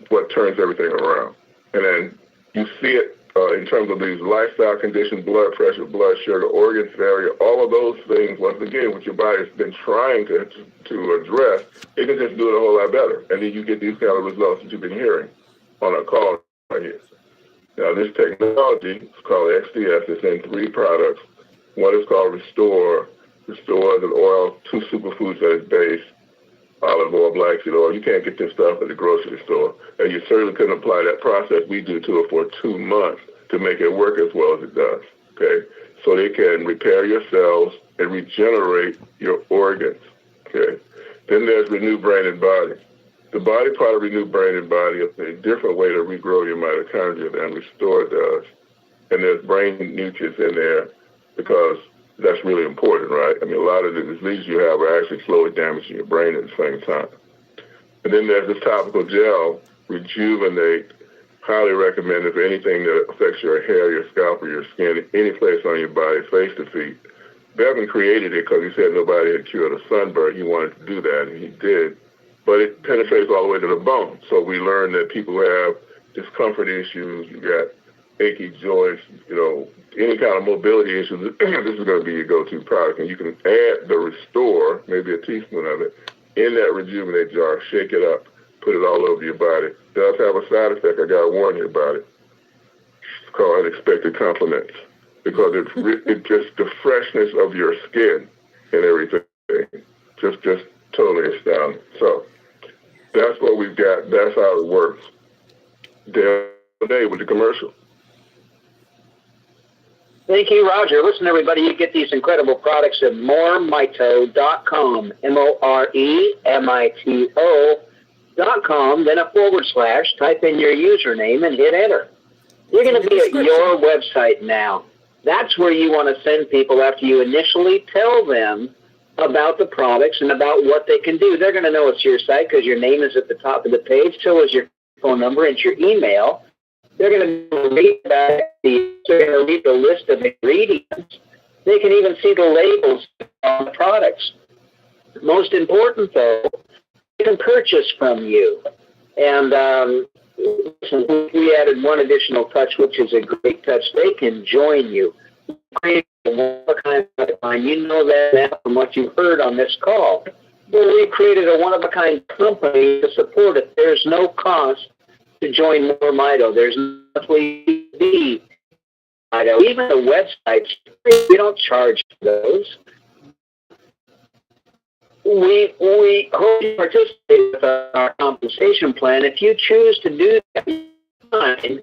what turns everything around. And then you see it in terms of these lifestyle conditions, blood pressure, blood sugar, organ failure, all of those things, once again, what your body has been trying to address, it can just do it a whole lot better. And then you get these kind of results that you've been hearing on our call right here. Now, this technology is called XDS. It's in 3 products. One is called Restore. Restore is an oil, 2 superfoods at its base, olive oil, black seed oil. You can't get this stuff at the grocery store. And you certainly couldn't apply that process we do to it for 2 months to make it work as well as it does, okay? So they can repair your cells and regenerate your organs, okay? Then there's Renew Brain and Body. The body part of Renew Brain and Body is a different way to regrow your mitochondria than Restore does. And there's brain nutrients in there because that's really important, right? I mean, a lot of the diseases you have are actually slowly damaging your brain at the same time. And then there's this topical gel, Rejuvenate, highly recommended for anything that affects your hair, your scalp, or your skin, any place on your body, face to feet. Bevan created it because he said nobody had cured a sunburn. He wanted to do that, and he did. But it penetrates all the way to the bone. So we learned that people who have discomfort issues, you got achy joints, any kind of mobility issues, this is going to be your go-to product. And you can add the Restore, maybe a teaspoon of it, in that Rejuvenate jar, shake it up, put it all over your body. It does have a side effect. I got to warn you about it. It's called unexpected compliments, because it's just the freshness of your skin and everything. Just totally astounding. So that's what we've got. That's how it works. Today with the commercial. Thank you, Roger. Listen, everybody, you get these incredible products at moremito.com, MOREMITO.com, then a / type in your username and hit enter. You're going to be at your website now. That's where you want to send people after you initially tell them about the products and about what they can do. They're going to know it's your site because your name is at the top of the page, so is your phone number and your email. They're going to read the list of ingredients. They can even see the labels on the products. Most important, though, they can purchase from you. And we added one additional touch, which is a great touch. They can join you. Create a one-of-a-kind product line. You know that now from what you've heard on this call. Well, we created a one-of-a-kind company to support it. There's no cost to join More Mito. There's nothing be Mito. Even the websites, we don't charge for those. We hope you participate with our compensation plan. If you choose to do that, fine.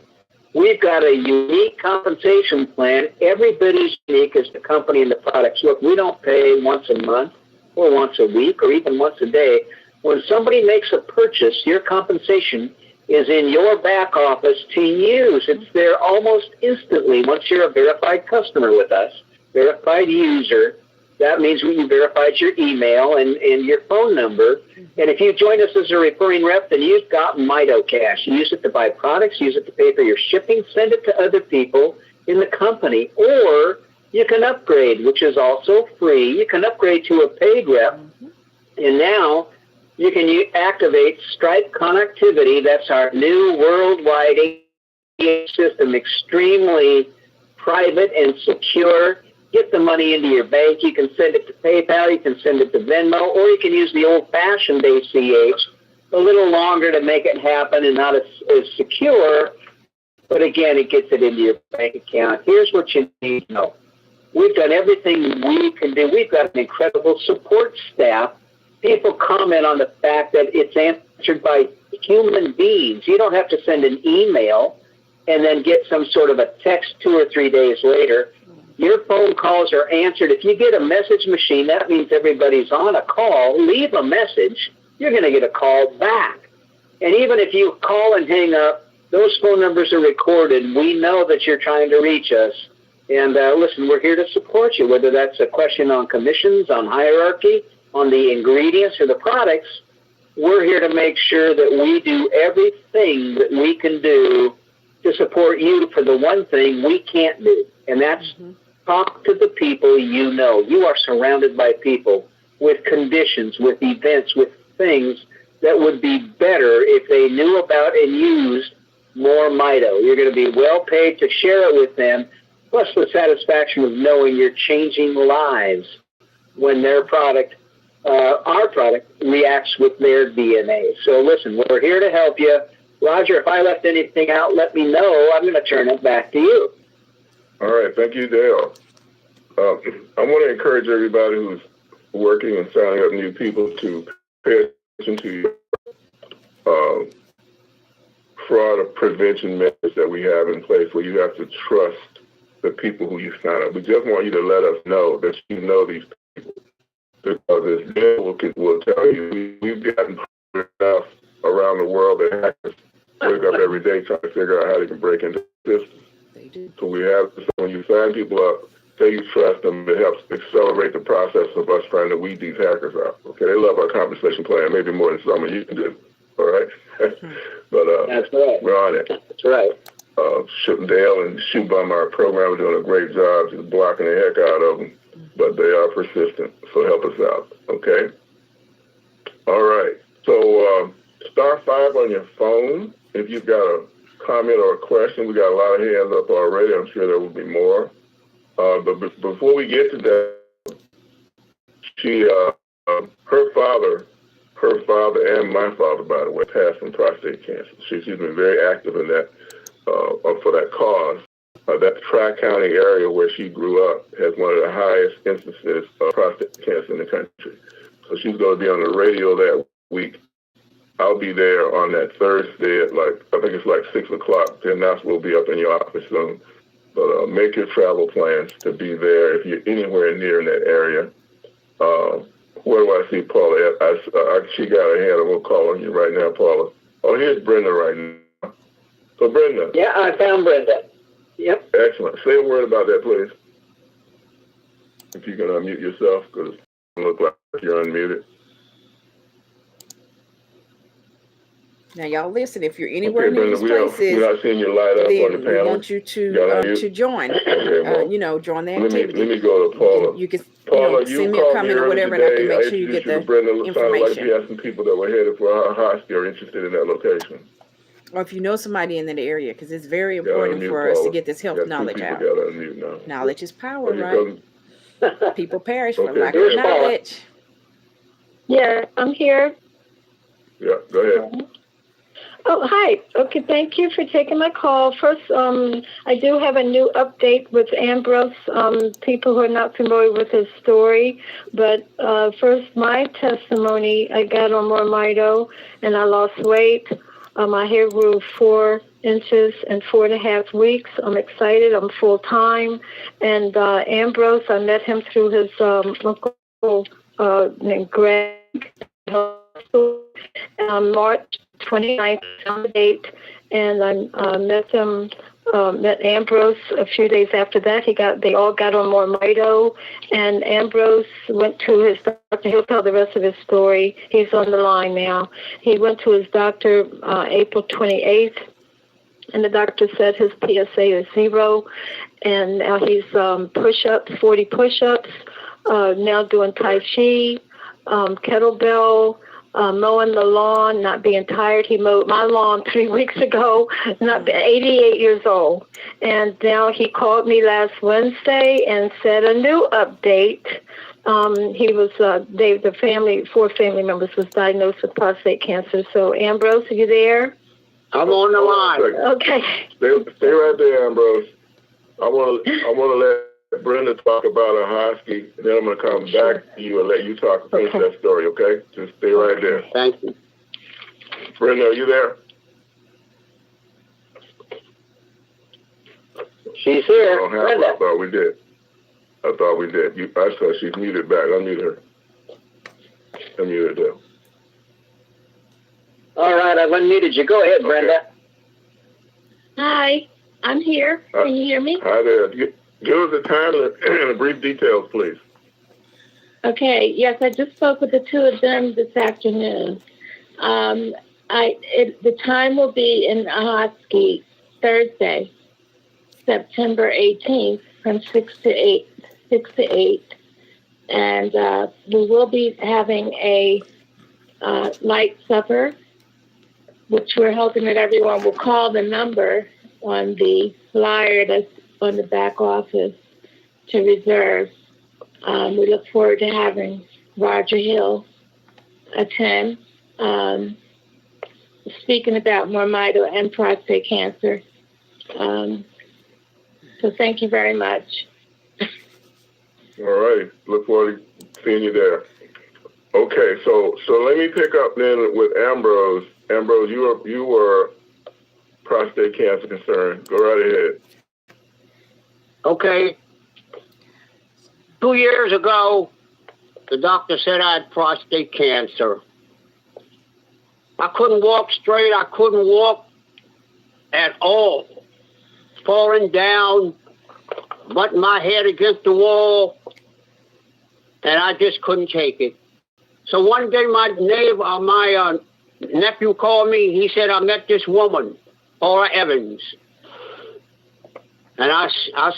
We've got a unique compensation plan. Everybody's unique as the company and the products. Look, we don't pay once a month or once a week or even once a day. When somebody makes a purchase, your compensation is in your back office to use. It's there almost instantly once you're a verified customer with us, verified user. That means you verified your email and your phone number. And if you join us as a referring rep, then you've got Mito Cash. Use it to buy products, use it to pay for your shipping, send it to other people in the company. Or you can upgrade, which is also free. You can upgrade to a paid rep. And now you can activate Stripe Connectivity. That's our new worldwide ATM system, extremely private and secure. Get the money into your bank. You can send it to PayPal. You can send it to Venmo, or you can use the old-fashioned ACH, a little longer to make it happen and not as secure. But again, it gets it into your bank account. Here's what you need to know. We've done everything we can do. We've got an incredible support staff. People comment on the fact that it's answered by human beings. You don't have to send an email and then get some sort of a text 2 or 3 days later. Your phone calls are answered. If you get a message machine, that means everybody's on a call. Leave a message. You're going to get a call back. And even if you call and hang up, those phone numbers are recorded. We know that you're trying to reach us. And listen, we're here to support you, whether that's a question on commissions, on hierarchy, on the ingredients or the products. We're here to make sure that we do everything that we can do to support you for the one thing we can't do, and that's talk to the people you know. You are surrounded by people with conditions, with events, with things that would be better if they knew about and used More Mito. You're going to be well paid to share it with them, plus the satisfaction of knowing you're changing lives when their product, our product, reacts with their DNA. So listen, we're here to help you. Roger, if I left anything out, let me know. I'm going to turn it back to you. All right. Thank you, Dale. I want to encourage everybody who's working and signing up new people to pay attention to fraud prevention measures that we have in place where you have to trust the people who you sign up. We just want you to let us know that you know these people. Because as Dale will tell you, we've gotten enough around the world that hackers wake up every day trying to figure out how they can break into the system. So we have, so when you sign people up, say you trust them, it helps accelerate the process of us trying to weed these hackers out. Okay, they love our compensation plan, maybe more than some of you can do. All right? But that's right. We're on it. That's right. Dale and Shoe Bum, our program, are doing a great job just blocking the heck out of them, but they are persistent, so help us out. Okay? All right. So *5 on your phone. If you've got a comment or a question, we got a lot of hands up already. I'm sure there will be more. But before we get to that, her father and my father, by the way, passed from prostate cancer. She's been very active in that, for that cause. That Tri-County area where she grew up has one of the highest instances of prostate cancer in the country. So she's going to be on the radio that week. I'll be there on that Thursday at I think it's 6 o'clock. The announcement will be up in your office soon. But make your travel plans to be there if you're anywhere near in that area. Where do I see Paula? She got her hand. I'm going to call on you right now, Paula. Oh, here's Brenda right now. So, Brenda. Yeah, I found Brenda. Yep. Excellent. Say a word about that, please. If you can unmute yourself, because it looks like you're unmuted. Now, y'all listen. If you're anywhere near Brenda, these places, we're not seeing you light up on the then panel. we want you to join. Okay, join the activity. Let me go to Paula. You can Paula, send me a comment or whatever, and I can make sure you get the Brenda, information. like you had some people that were headed for a hospital or interested in that location. Or if you know somebody in that area, because it's very important for us to get this health knowledge out. Knowledge is power, right? People perish for lack of knowledge. Yeah, I'm here. Yeah, go ahead. Oh, hi. Okay, thank you for taking my call. First, I do have a new update with Ambrose, people who are not familiar with his story. But first, my testimony, I got on Mormido, and I lost weight. My hair grew 4 inches in 4.5 weeks. I'm excited. I'm full-time. And Ambrose, I met him through his uncle named Greg. March 29th on the date, and I met Ambrose a few days after that. They all got on Mormido, and Ambrose went to his doctor. He'll tell the rest of his story. He's on the line now. He went to his doctor April 28th, and the doctor said his PSA is 0, and now he's push-ups, 40 push-ups, now doing Tai Chi, kettlebell, mowing the lawn, not being tired. He mowed my lawn 3 weeks ago, 88 years old. And now he called me last Wednesday and said a new update. He was, the 4 family members was diagnosed with prostate cancer. So, Ambrose, are you there? I'm on the line. Okay. Stay right there, Ambrose. I want to let Brenda talk about her husky, and then I'm going to come back to you and let you talk finish that story, okay? Just stay right there. Thank you. Brenda, are you there? She's here. I thought we did. I saw she's muted back. Unmute her. Unmute her. All right, I've unmuted you. Go ahead, Brenda. Hi, I'm here. Can you hear me? Hi there. Give us the time and the brief details, please. Okay. Yes, I just spoke with the 2 of them this afternoon. The time will be in Ahoskie Thursday, September 18th, from 6 to 8, and we will be having a light supper, which we're hoping that everyone will call the number on the flyer that's on the back office to reserve. We look forward to having Roger Hill attend, speaking about Mormido and prostate cancer. So thank you very much. All right. Look forward to seeing you there. Okay, so let me pick up then with Ambrose. Ambrose, you were prostate cancer concerned. Go right ahead. Okay. 2 years ago, the doctor said I had prostate cancer. I couldn't walk straight. I couldn't walk at all. Falling down, butting my head against the wall, and I just couldn't take it. So one day my nephew called me. He said, I met this woman, Paula Evans. And I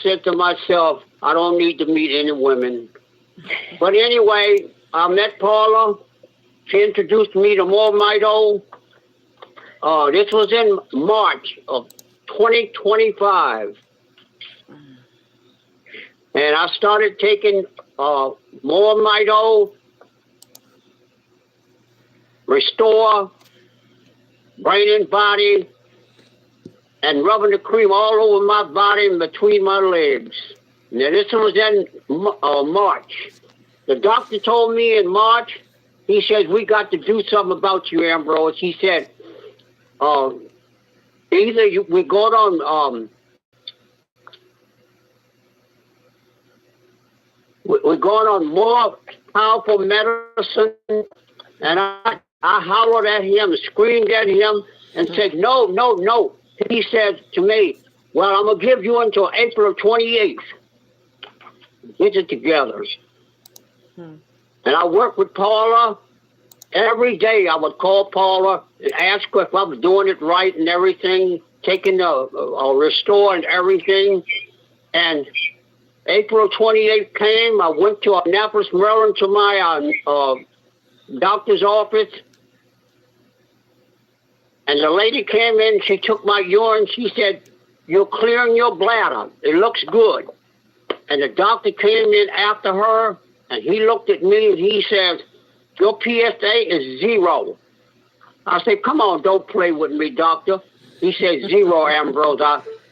said to myself, I don't need to meet any women. But anyway, I met Paula. She introduced me to Mormido. This was in March of 2025. And I started taking more Mito, Restore, Brain and Body, and rubbing the cream all over my body and between my legs. Now, this was in March. The doctor told me in March, he says, we got to do something about you, Ambrose. He said, either we go on, we're going on more powerful medicine, and I hollered at him, screamed at him, and said, no, no, no. He said to me, well, I'm going to give you until April 28th. Get it together. And I worked with Paula. Every day I would call Paula and ask her if I was doing it right and everything, taking the Restore and everything. And April 28th came. I went to Annapolis, Maryland, to my doctor's office. And the lady came in, she took my urine, she said, you're clearing your bladder. It looks good. And the doctor came in after her, and he looked at me and he says, your PSA is 0. I said, come on, don't play with me, doctor. He said, 0, Ambrose.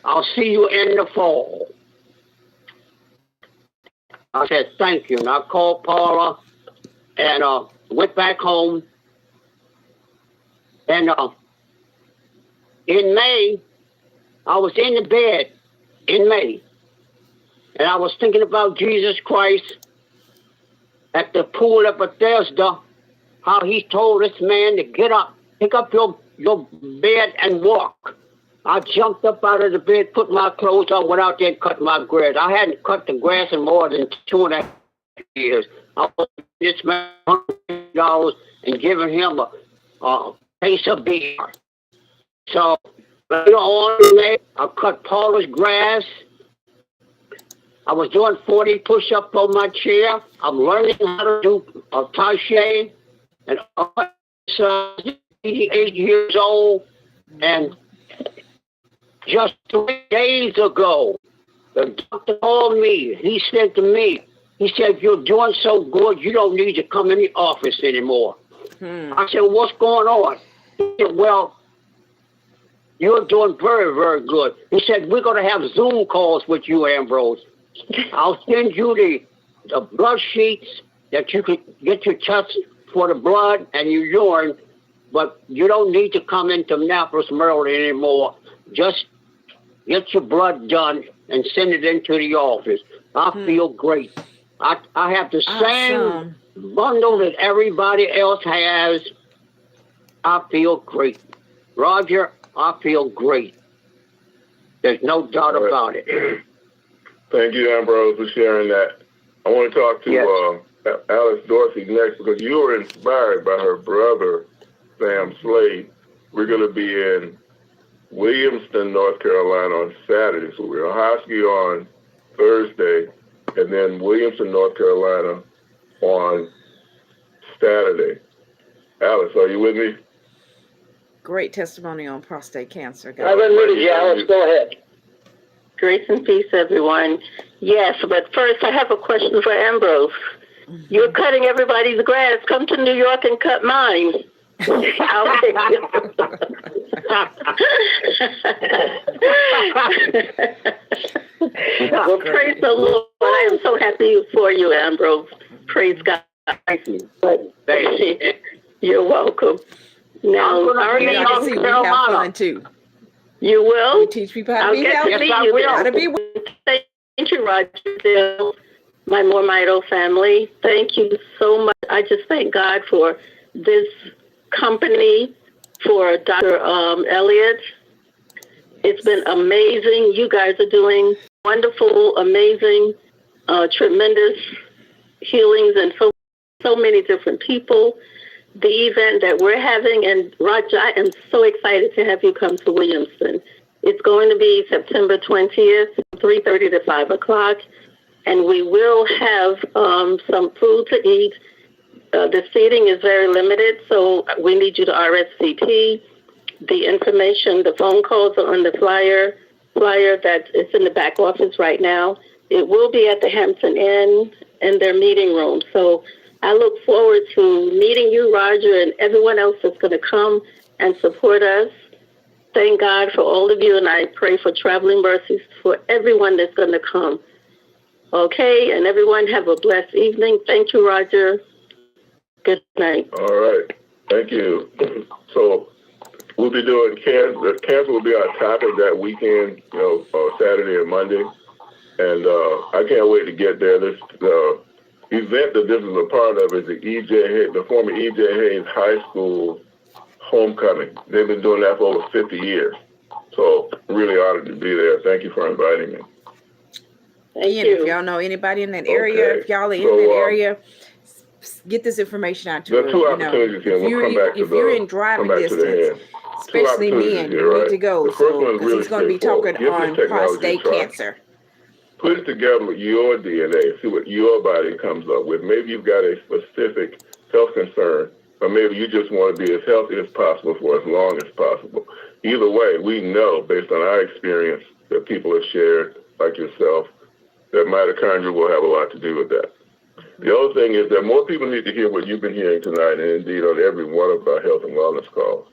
I'll see you in the fall. I said, thank you. And I called Paula and went back home. And in May, I was in the bed in May. And I was thinking about Jesus Christ at the pool of Bethesda, how he told this man to get up, pick up your bed and walk. I jumped up out of the bed, put my clothes on, went out there and cut my grass. I hadn't cut the grass in more than 2.5 years. I was this man $100 and giving him a case of beer. So later on, I cut Paula's grass. I was doing 40 push-ups on my chair. I'm learning how to do a Tai Chi. And I was 88 years old. And just 3 days ago, the doctor called me. He said to me, he said, you're doing so good, you don't need to come in the office anymore. I said, what's going on? He said, well, you're doing very, very good. He said, we're going to have Zoom calls with you, Ambrose. I'll send you the blood sheets that you can get your test for the blood and your urine, but you don't need to come into Annapolis, Maryland anymore. Just get your blood done and send it into the office. I feel great. I have the same bundle that everybody else has. I feel great. Roger, I feel great. There's no doubt about it. Thank you, Ambrose, for sharing that. I want to talk to Alice Dorsey next because you were inspired by her brother, Sam Slade. We're going to be in Williamston, North Carolina on Saturday. So we're in Hosky on Thursday, and then Williamston, North Carolina on Saturday. Alice, are you with me? Great testimony on prostate cancer. I've unmuted you, Alice. Go ahead. Grace and peace, everyone. Yes, but first I have a question for Ambrose. You're cutting everybody's grass. Come to New York and cut mine. I'll take it. Well, praise the Lord. I am so happy for you, Ambrose. Praise God. Thank you. You're welcome. Now, we have fun too. You will? You teach people how to be healthy. How to be. Thank you, Roger. My More Mito family. Thank you so much. I just thank God for this company, for Dr. Elliott. It's been amazing. You guys are doing wonderful, amazing, tremendous healings and so many different people. The event that we're having, and Roger, I am so excited to have you come to Williamston. It's going to be September 20th, 3:30 to 5 o'clock, and we will have some food to eat. The seating is very limited, so we need you to RSVP. The information, the phone calls are on the flyer that is in the back office right now. it will be at the Hampton Inn in their meeting room. So I look forward to meeting you, Roger, and everyone else that's going to come and support us. Thank God for all of you, and I pray for traveling mercies for everyone that's going to come. Okay, and everyone have a blessed evening. Thank you, Roger. Good night. All right. Thank you. So we'll be doing cancer will be our topic that weekend, Saturday and Monday. And I can't wait to get there. This event that this is a part of is the former E.J. Haynes High School homecoming. They've been doing that for over 50 years. So I'm really honored to be there. Thank you for inviting me. Thank you. If y'all know anybody in that area, if y'all are in that area, get this information out to them. There are two opportunities here. We'll come back to if you're in driving distance, especially men, you need to go. Because he's going to be talking on prostate cancer. Put it together with your DNA, see what your body comes up with. Maybe you've got a specific health concern, or maybe you just want to be as healthy as possible for as long as possible. Either way, we know, based on our experience that people have shared, like yourself, that mitochondria will have a lot to do with that. The other thing is that more people need to hear what you've been hearing tonight, and indeed on every one of our health and wellness calls.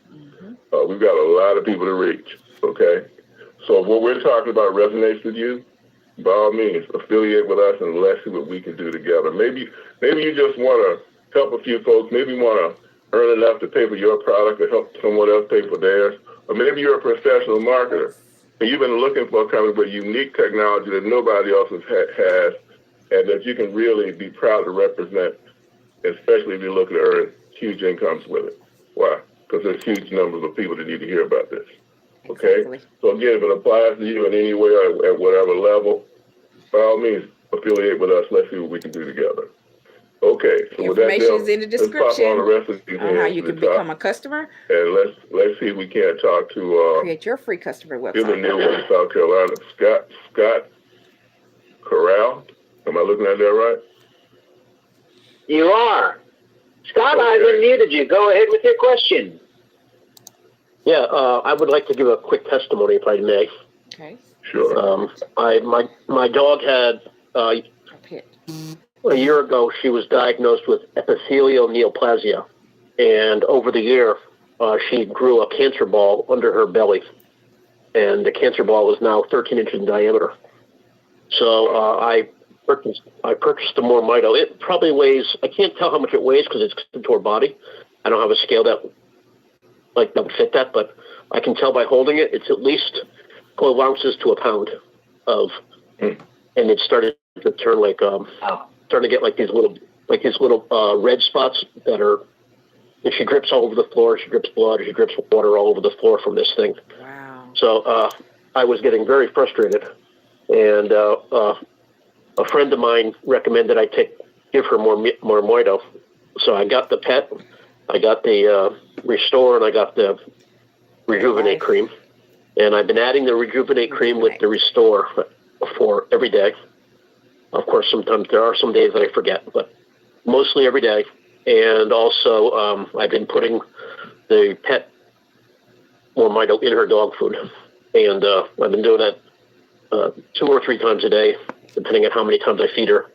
We've got a lot of people to reach, okay? So if what we're talking about resonates with you, by all means, affiliate with us and let's see what we can do together. Maybe you just want to help a few folks. Maybe you want to earn enough to pay for your product or help someone else pay for theirs. Or maybe you're a professional marketer and you've been looking for kind of a unique technology that nobody else has and that you can really be proud to represent, especially if you're looking to earn huge incomes with it. Why? Because there's huge numbers of people that need to hear about this. Okay? Exactly. So again, if it applies to you in any way or at whatever level, by all means, affiliate with us. Let's see what we can do together. Okay. So with that, information is in the description on the rest of these on how you can become a customer. And let's see if we can't talk to create your free customer website. Here's a new one in South Carolina. Scott Corral. Am I looking at that right? You are. Scott, okay. I've unmuted you. Go ahead with your question. Yeah, I would like to give a quick testimony, if I may. Okay. Sure. My dog had a year ago. She was diagnosed with epithelial neoplasia, and over the year, she grew a cancer ball under her belly, and the cancer ball is now 13 inches in diameter. So I purchased the Mormito. It probably weighs. I can't tell how much it weighs because it's connected to her body. I don't have a scale that would fit that, but I can tell by holding it. It's at least 12 ounces to a pound of, and it started to turn starting to get like these little red spots that are, and she drips all over the floor. She drips blood. She drips water all over the floor from this thing. Wow. So I was getting very frustrated, and a friend of mine recommended I give her more Mormito. So I got the pet, I got the Restore, and I got the Rejuvenate cream. And I've been adding the Rejuvenate cream with the Restore for every day. Of course, sometimes there are some days that I forget, but mostly every day. And also, I've been putting the pet Mormito in her dog food. And I've been doing that 2 or 3 times a day, depending on how many times I feed her.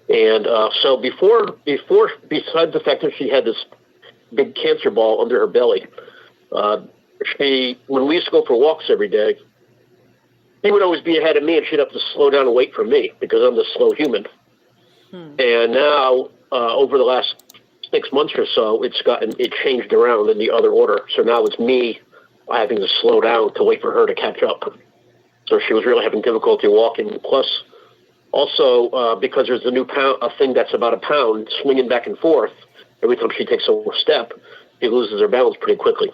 And so before, besides the fact that she had this big cancer ball under her belly, when we used to go for walks every day, she would always be ahead of me, and she'd have to slow down and wait for me because I'm the slow human. And now, over the last 6 months or so, it changed around in the other order. So now it's me having to slow down to wait for her to catch up. So she was really having difficulty walking. Plus, also because there's a thing that's about a pound swinging back and forth every time she takes a step, she loses her balance pretty quickly.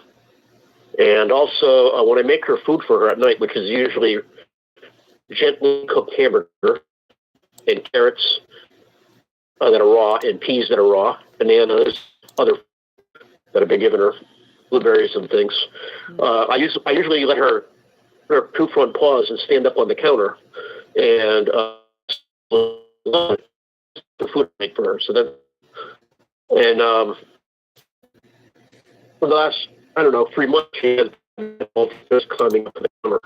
And also, when I make her food for her at night, which is usually gently cooked hamburger and carrots that are raw and peas that are raw, bananas, other that I've been giving her, blueberries and things. I usually let her 2 front paws and stand up on the counter and the food I make for her. So then, and for the last 3 months, she had just climbing up the counter.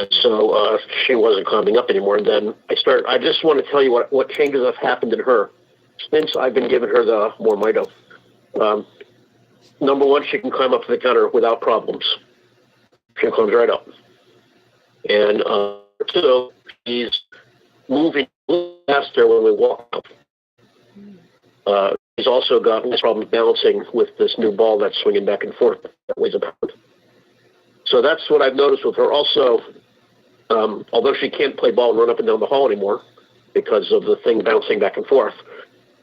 so she wasn't climbing up anymore. And then I just want to tell you what changes have happened in her since I've been giving her the Mormito. Number one, she can climb up to the counter without problems. She climbs right up. And two, she's moving faster when we walk up. She's also got less problems balancing with this new ball that's swinging back and forth that weighs a pound. So that's what I've noticed with her. Also, although she can't play ball and run up and down the hall anymore because of the thing bouncing back and forth,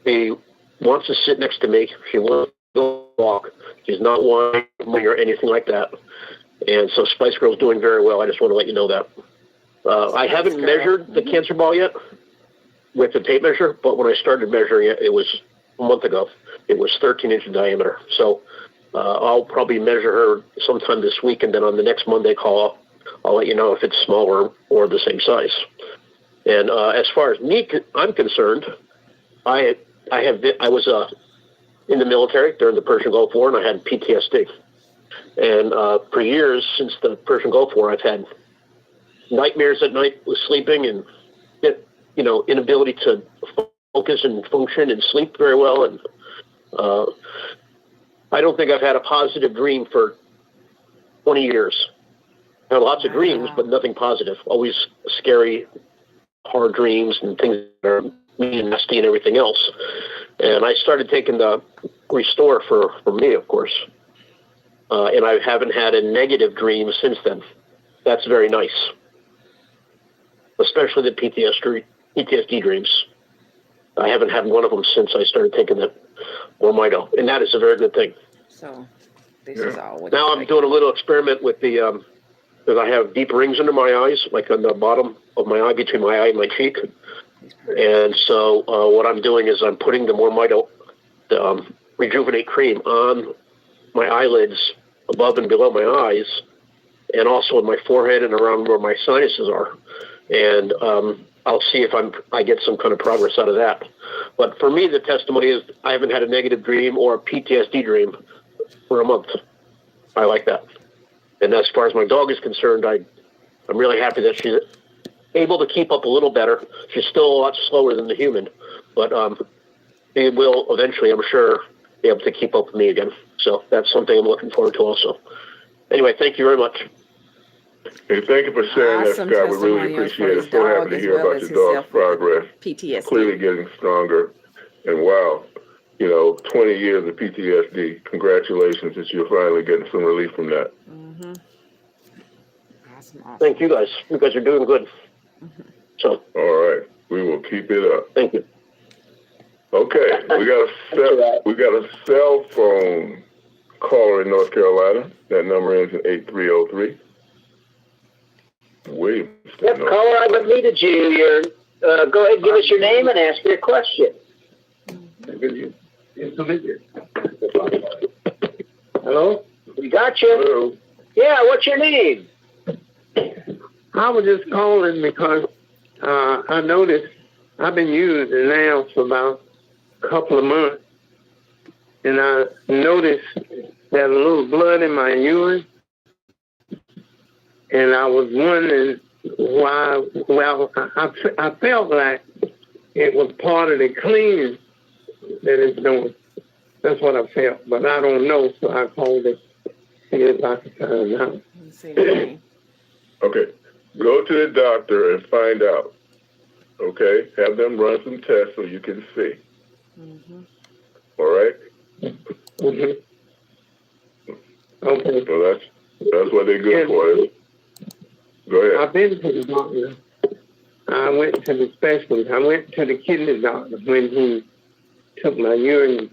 she wants to sit next to me. She wants to go walk. She's not whining or anything like that. And so Spice Girl's doing very well. I just want to let you know that. I haven't measured the cancer ball yet with the tape measure, but when I started measuring it, it was a month ago. It was 13 inch in diameter. So I'll probably measure her sometime this week, and then on the next Monday call, I'll let you know if it's smaller or the same size. And as far as me, I'm concerned, I was in the military during the Persian Gulf War, and I had PTSD. And for years since the Persian Gulf War, I've had nightmares at night with sleeping and, inability to focus and function and sleep very well. And I don't think I've had a positive dream for 20 years. I had lots of dreams, but nothing positive. Always scary, hard dreams and things that are mean and nasty and everything else. And I started taking the Restore for me, of course. And I haven't had a negative dream since then. That's very nice. Especially the PTSD dreams. I haven't had one of them since I started taking the Mormito, and that is a very good thing. So this is all. Now I'm doing a little experiment with the, because I have deep rings under my eyes, like on the bottom of my eye, between my eye and my cheek. And so what I'm doing is I'm putting the Mormito, the Rejuvenate cream on my eyelids above and below my eyes, and also on my forehead and around where my sinuses are. And I'll see if I get some kind of progress out of that. But for me, the testimony is I haven't had a negative dream or a PTSD dream for a month. I like that. And as far as my dog is concerned, I'm really happy that she's able to keep up a little better. She's still a lot slower than the human, but she will eventually, I'm sure, be able to keep up with me again. So that's something I'm looking forward to also. Anyway, thank you very much. Hey, thank you for sharing that, Scott. We really appreciate it. So happy to hear about your dog's progress. PTSD. Clearly getting stronger. And wow, 20 years of PTSD. Congratulations that you're finally getting some relief from that. Mm-hmm. Awesome. Thank you guys. You guys are doing good. Mm-hmm. So. All right. We will keep it up. Thank you. Okay. We got a cell phone caller in North Carolina. That number ends in 8303. Williams. Yep, caller, I have needed you. Go ahead and give us your name and ask your question. Hello? We got you. Hello. Yeah, what's your name? I was just calling because I noticed I've been using now for about a couple of months, and I noticed that a little blood in my urine. And I was wondering why. Well, I felt like it was part of the cleaning that it's doing. That's what I felt, but I don't know, so I called it to see if I could find out. Okay, go to the doctor and find out. Okay, have them run some tests so you can see. Mm-hmm. All right. Mm-hmm. Okay. So that's what they're good for. Go ahead. I've been to the doctor. I went to the specialist. I went to the kidney doctor when he took my urine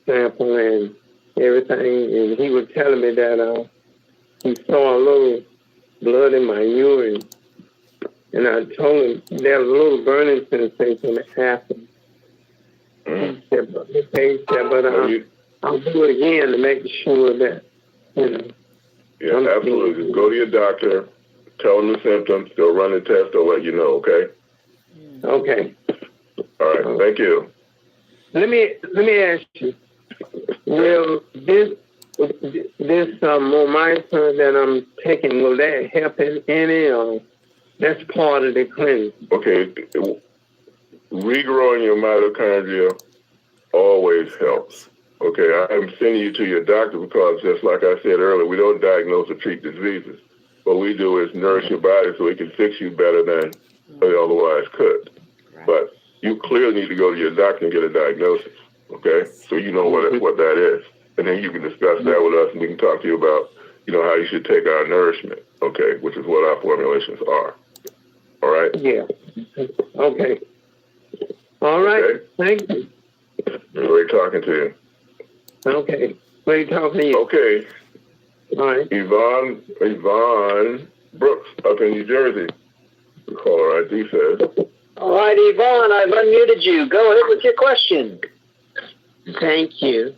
sample and everything, and he was telling me that he saw a little blood in my urine, and I told him there was a little burning sensation that happened. He said, but I'll do it again to make sure that, Yeah, absolutely. Just go to your doctor, tell them the symptoms, they'll run the test, they'll let you know, okay? Okay. All right, thank you. Let me ask you, will this this Momycin that I'm taking, will that help in any, or that's part of the cleanse? Okay, regrowing your mitochondria always helps. Okay, I'm sending you to your doctor because, just like I said earlier, we don't diagnose or treat diseases. What we do is nourish your body so we can fix you better than they otherwise could. But you clearly need to go to your doctor and get a diagnosis, okay? So you know what that is. And then you can discuss that with us, and we can talk to you about, how you should take our nourishment, okay, which is what our formulations are. All right? Yeah. Okay. All right. Okay. Thank you. Great talking to you. Okay. Great talking to you. Okay. All right. Yvonne Brooks up in New Jersey. The caller ID says. All right, Yvonne, I've unmuted you. Go ahead with your question. Thank you.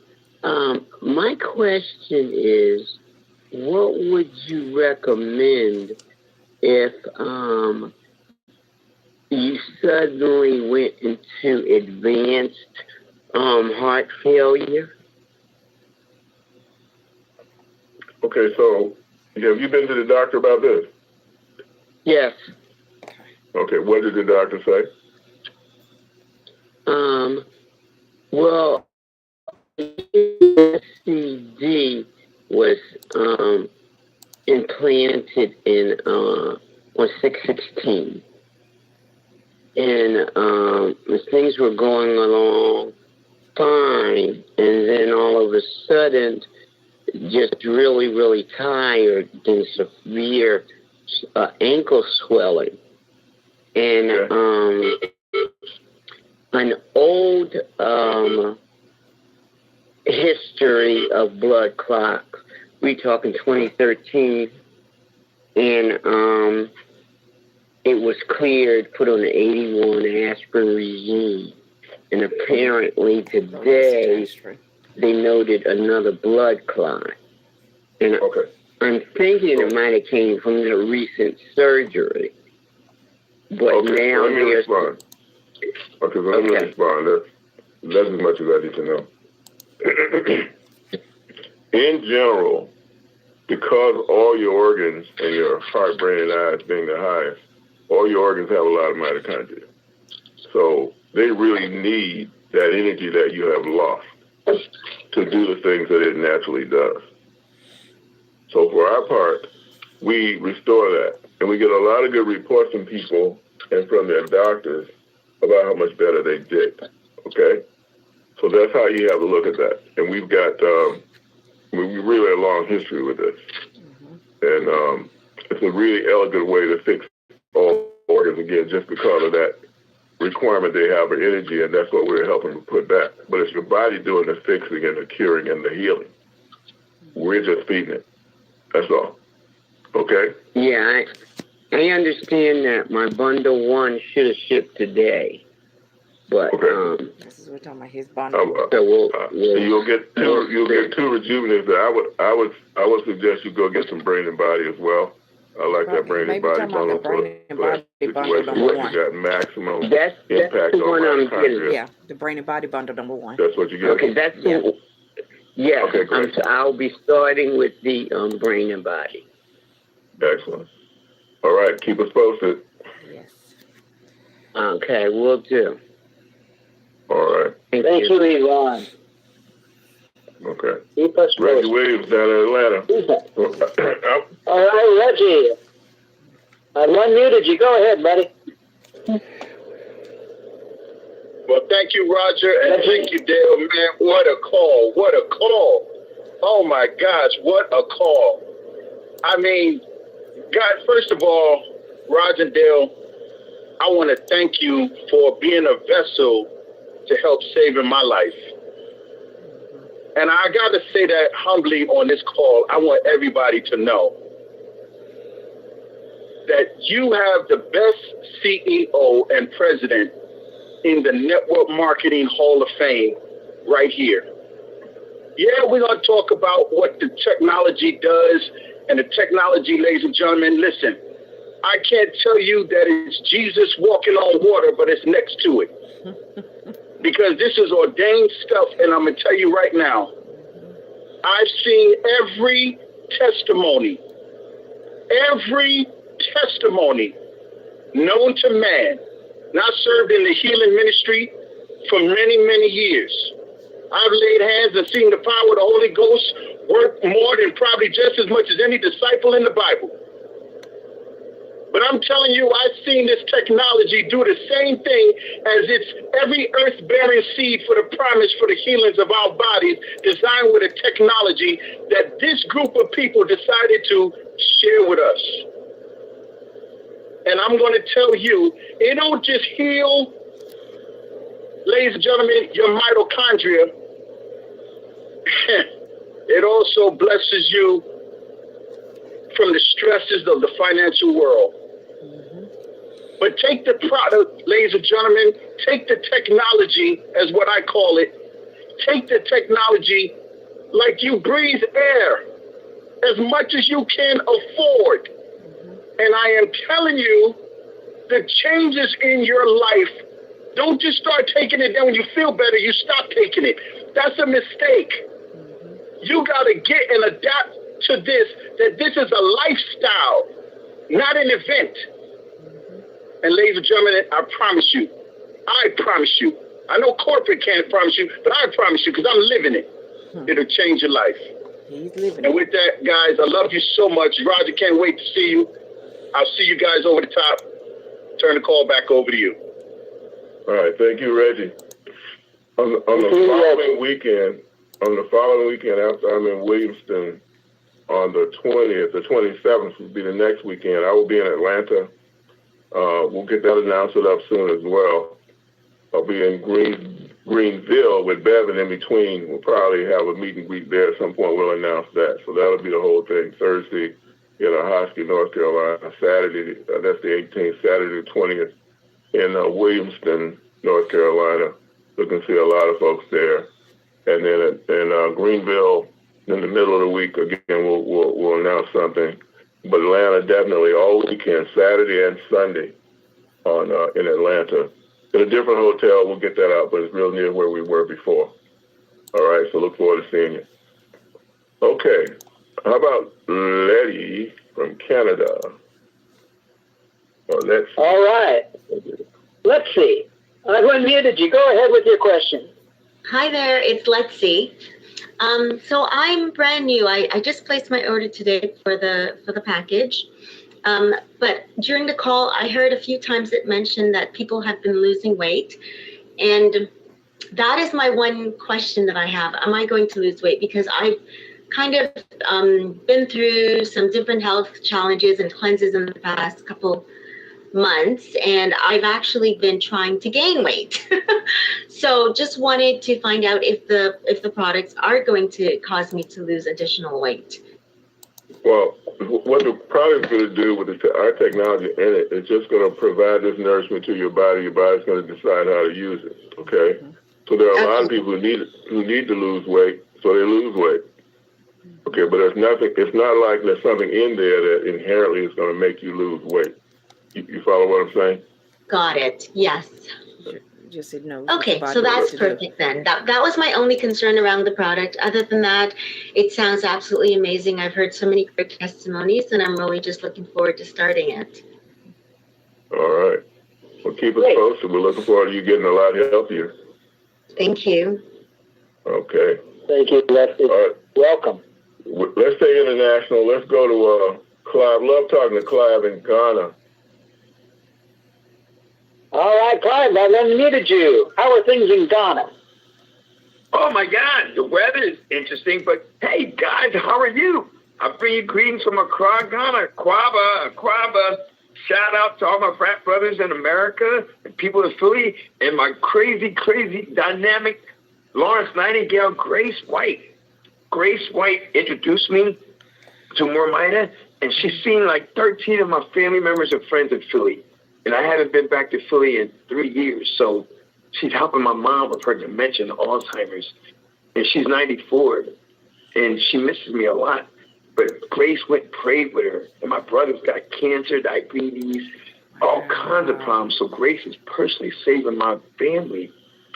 My question is, what would you recommend if you suddenly went into advanced heart failure? Okay, so have you been to the doctor about this? Yes. Okay, what did the doctor say? Well, CD was implanted in on 6/16, and things were going along fine, and then all of a sudden, just really, really tired and severe ankle swelling. And an old history of blood clots. We talking 2013, and it was cleared, put on the 81 aspirin regime, and apparently today they noted another blood clot. And I'm thinking it might have came from the recent surgery. But now let me respond. Okay, let me respond. That's as much as I need to know. In general, because all your organs and your heart, brain, and eyes being the highest, all your organs have a lot of mitochondria. So they really need that energy that you have lost to do the things that it naturally does. So for our part, we restore that. And we get a lot of good reports from people and from their doctors about how much better they did, okay? So that's how you have to look at that. And we've got, we really have a long history with this. And it's a really elegant way to fix all organs again just because of that requirement they have for energy, and that's what we're helping to put back. But it's your body doing the fixing and the curing and the healing. We're just feeding it. That's all. Okay? Yeah, I understand that my bundle 1 should have shipped today, but this is what we're talking about. His bundle. You'll get two rejuvenators. I would suggest you go get some brain and body as well. I like that brain and body bundle. You got maximum impact on mitochondria. Yeah, the brain and body bundle number 1. That's what you get. Okay, that's yeah. Okay, great. I'll be starting with the brain and body. Excellent. All right, keep us posted. Yes. Okay, will do. All right. Thank you, Yvonne. Okay. Keep us posted. Reggie Williams down in Atlanta. All right, Reggie. I've unmuted you. Go ahead, buddy. Well, thank you, Roger, and thank you, Dale. Man, what a call. What a call. Oh, my gosh, what a call. I mean, God, first of all, Roger and Dale, I want to thank you for being a vessel to help saving my life. And I got to say that humbly on this call. I want everybody to know that you have the best CEO and president in the Network Marketing Hall of Fame right here. Yeah, we're going to talk about what the technology does, and the technology, ladies and gentlemen, listen, I can't tell you that it's Jesus walking on water, but it's next to it. Because this is ordained stuff, and I'm going to tell you right now, I've seen every testimony known to man. And I served in the healing ministry for many, many years. I've laid hands and seen the power of the Holy Ghost work more than probably just as much as any disciple in the Bible. But I'm telling you, I've seen this technology do the same thing as it's every earth-bearing seed for the promise for the healings of our bodies, designed with a technology that this group of people decided to share with us. And I'm going to tell you, it don't just heal, ladies and gentlemen, your mitochondria. It also blesses you from the stresses of the financial world. But take the product, ladies and gentlemen, take the technology as what I call it. Take the technology like you breathe air as much as you can afford. And I am telling you, the changes in your life, don't just start taking it. Then when you feel better, you stop taking it. That's a mistake. You got to get and adapt to this, that this is a lifestyle, not an event. And ladies and gentlemen, I promise you, I know corporate can't promise you, but I promise you, because I'm living it, it'll change your life. He's living and with that, guys, I love you so much. Roger, can't wait to see you. I'll see you guys over the top. Turn the call back over to you. All right, thank you, Reggie. On the following weekend, after I'm in Williamston on the 20th, the 27th will be the next weekend. I will be in Atlanta. We'll get that announcement up soon as well. I'll be in Greenville with Bevan in between. We'll probably have a meet and greet there at some point. We'll announce that. So that'll be the whole thing. Thursday in Hosky, North Carolina. Saturday, that's the 18th. Saturday the 20th in Williamston, North Carolina. Looking to see a lot of folks there. And then in Greenville, in the middle of the week, again, we'll announce something. But Atlanta, definitely all weekend, Saturday and Sunday in Atlanta. In a different hotel, we'll get that out, but it's real near where we were before. All right, so look forward to seeing you. Okay, how about Letty from Canada? Or let's see. All right. Let's see. I've unmuted you. Go ahead with your question. Hi there, it's Lexi. So I'm brand new. I just placed my order today for the package. But during the call, I heard a few times it mentioned that people have been losing weight. And that is my one question that I have. Am I going to lose weight? Because I've kind of been through some different health challenges and cleanses in the past couple months, and I've actually been trying to gain weight. So just wanted to find out if the products are going to cause me to lose additional weight. Well, what the product's going to do with our technology in it is just going to provide this nourishment to your body. Your body's going to decide how to use it. Okay. So there are a lot of people who need to lose weight, so they lose weight. Okay, but there's nothing. It's not like there's something in there that inherently is going to make you lose weight. You follow what I'm saying? Got it. Yes. Just know. Okay, so that's perfect then. That was my only concern around the product. Other than that, it sounds absolutely amazing. I've heard so many great testimonies, and I'm really just looking forward to starting it. All right. Well, keep us posted. We're looking forward to you getting a lot healthier. Thank you. Okay. Thank you, Leslie. All right. Welcome. Let's stay international. Let's go to Clive. Love talking to Clive in Ghana. All right, Clive, I've unmuted you. How are things in Ghana? Oh, my God. The weather is interesting, but hey, guys, how are you? I bring you greetings from Accra, Ghana. Aquaba. Shout out to all my frat brothers in America and people in Philly and my crazy, dynamic Lawrence Nightingale, Grace White. Grace White introduced me to Mormida, and she's seen like 13 of my family members and friends in Philly. And I haven't been back to Philly in 3 years. So she's helping my mom with her dementia and Alzheimer's. And she's 94. And she misses me a lot. But Grace went and prayed with her. And my brother's got cancer, diabetes, all kinds of problems. So Grace is personally saving my family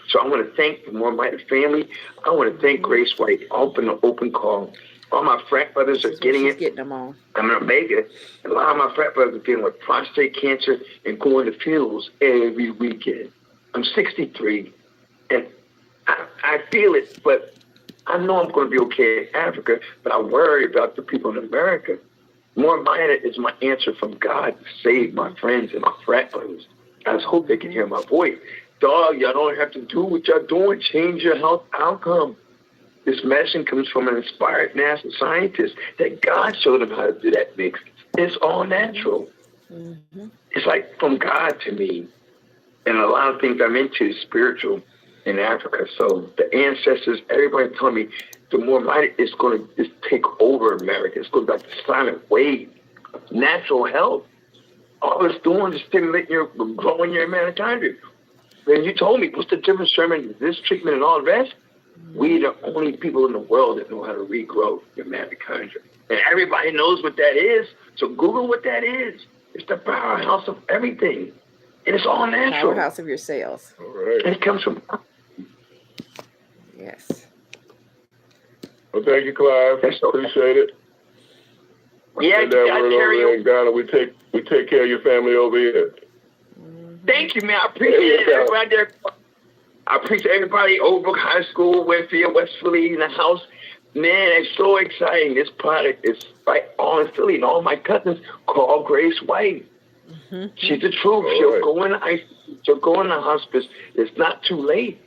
So I want to thank the More Mighty family. I want to thank Grace White. Open call. All my frat brothers are getting it. Getting them on. I'm going to make it. A lot of my frat brothers are dealing with prostate cancer and going to funerals every weekend. I'm 63, and I feel it, but I know I'm going to be okay in Africa, but I worry about the people in America. More Mighty is my answer from God to save my friends and my frat brothers. I just hope they can hear my voice. Dog, y'all don't have to do what y'all doing. Change your health outcome. This medicine comes from an inspired NASA scientist that God showed him how to do that mix. It's all natural. Mm-hmm. It's like from God to me. And a lot of things I'm into is spiritual in Africa. So the ancestors, everybody told me the More Mighty is going to just take over America. It's going to be like the silent wave of natural health. All it's doing is stimulating growing your mitochondria. When you told me, what's the difference between this treatment and all the rest? We the only people in the world that know how to regrow your mitochondria. And everybody knows what that is. So Google what that is. It's the powerhouse of everything. And it's all natural. Powerhouse of your cells. All right. And it comes from... Yes. Well, thank you, Clive. Appreciate it. Yeah, over in Ghana, we take care of your family over here. Thank you, man. I appreciate everybody there. I appreciate everybody, Overbrook High School, Winfield, West Philly, in the house. Man, it's so exciting. This product is right all in Philly, and all my cousins call Grace White. Mm-hmm. She's the truth. She'll go in the ICU. She'll go in the hospice. It's not too late.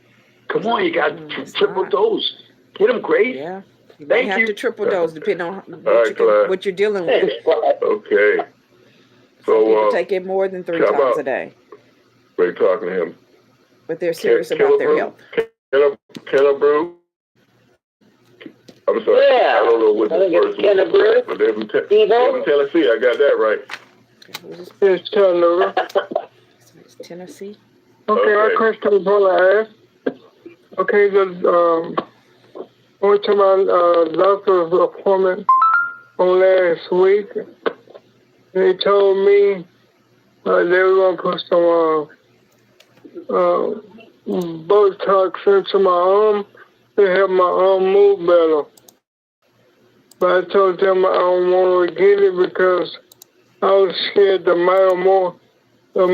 Come on, you got triple dose. Get them, Grace. Yeah. You may have to triple dose depending on what you're dealing with. Okay. So people take it more than 3 times a day. Great talking to him. But they're serious about their health. Kennebrew? I'm sorry. Yeah. I don't know what the first Kennebrew. But they're from Tennessee. I got that right. It's Chattanooga. It's Tennessee. Okay, our question is all I asked. Okay, I went to my doctor's appointment on last week. They told me they were going to put some Botox into my arm to help my arm move better. But I told them I don't want to get it because I was scared the myomorph will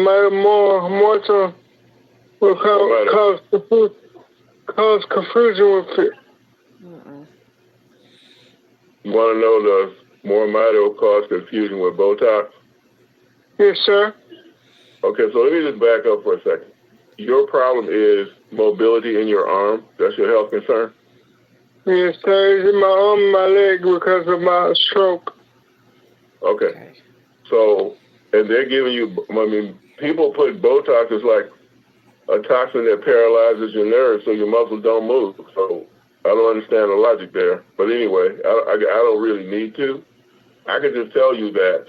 cause confusion with it. You want to know the More Mighty will cause confusion with Botox? Yes, sir. Okay, so let me just back up for a second. Your problem is mobility in your arm. That's your health concern? Yes, sir. It's in my arm and my leg because of my stroke. Okay. So, and they're giving you, people put Botox as like a toxin that paralyzes your nerves so your muscles don't move. So I don't understand the logic there. But anyway, I don't really need to. I can just tell you that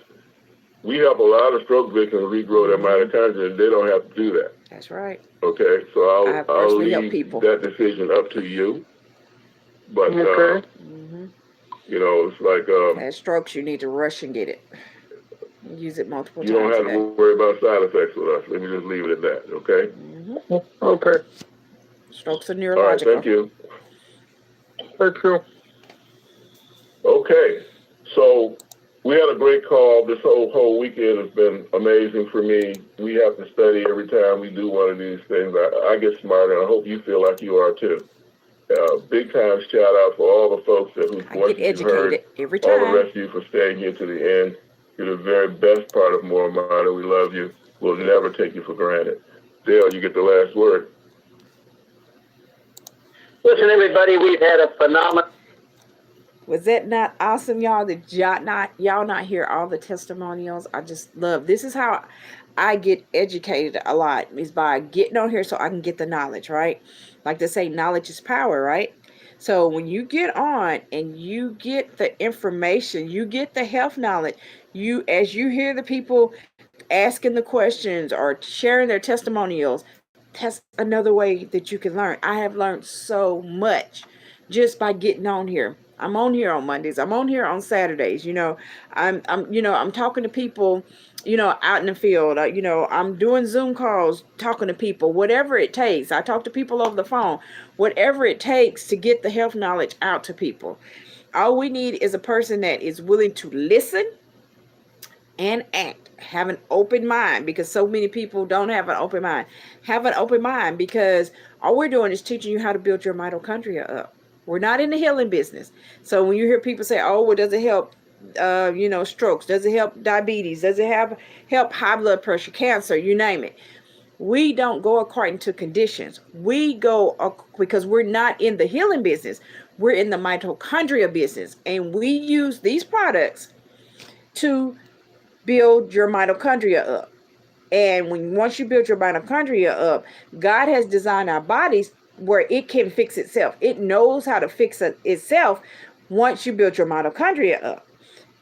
we help a lot of stroke victims regrow their mitochondria, and they don't have to do that. That's right. Okay, so I'll leave that decision up to you. But, you know, it's like... That strokes, you need to rush and get it. Use it multiple times. You don't have to worry about side effects with us. Let me just leave it at that, okay? Mm-hmm. Okay. Strokes are neurological. All right, thank you. Thank you. Okay, so we had a great call. This whole weekend has been amazing for me. We have to study every time we do one of these things. I get smarter, and I hope you feel like you are too. Big time shout out for all the folks whose voices you heard. Every time. All the rest of you for staying here to the end. You're the very best part of More Mighty. We love you. We'll never take you for granted. Dale, you get the last word. Listen, everybody, we've had a phenomenal... Was that not awesome, y'all? Did y'all not hear all the testimonials? I just love. This is how I get educated a lot, is by getting on here so I can get the knowledge, right? Like they say, knowledge is power, right? So when you get on and you get the information, you get the health knowledge, as you hear the people asking the questions or sharing their testimonials, that's another way that you can learn. I have learned so much just by getting on here. I'm on here on Mondays. I'm on here on Saturdays. I'm talking to people out in the field, I'm doing Zoom calls, talking to people, whatever it takes. I talk to people over the phone, whatever it takes to get the health knowledge out to people. All we need is a person that is willing to listen and act, have an open mind, because so many people don't have an open mind. Have an open mind, because all we're doing is teaching you how to build your mitochondria up. We're not in the healing business. So when you hear people say, oh, well, does it help strokes? Does it help diabetes? Does it help high blood pressure, cancer, you name it? We don't go according to conditions. We go because we're not in the healing business. We're in the mitochondria business, and we use these products to build your mitochondria up. And once you build your mitochondria up, God has designed our bodies where it can fix itself. It knows how to fix itself once you build your mitochondria up.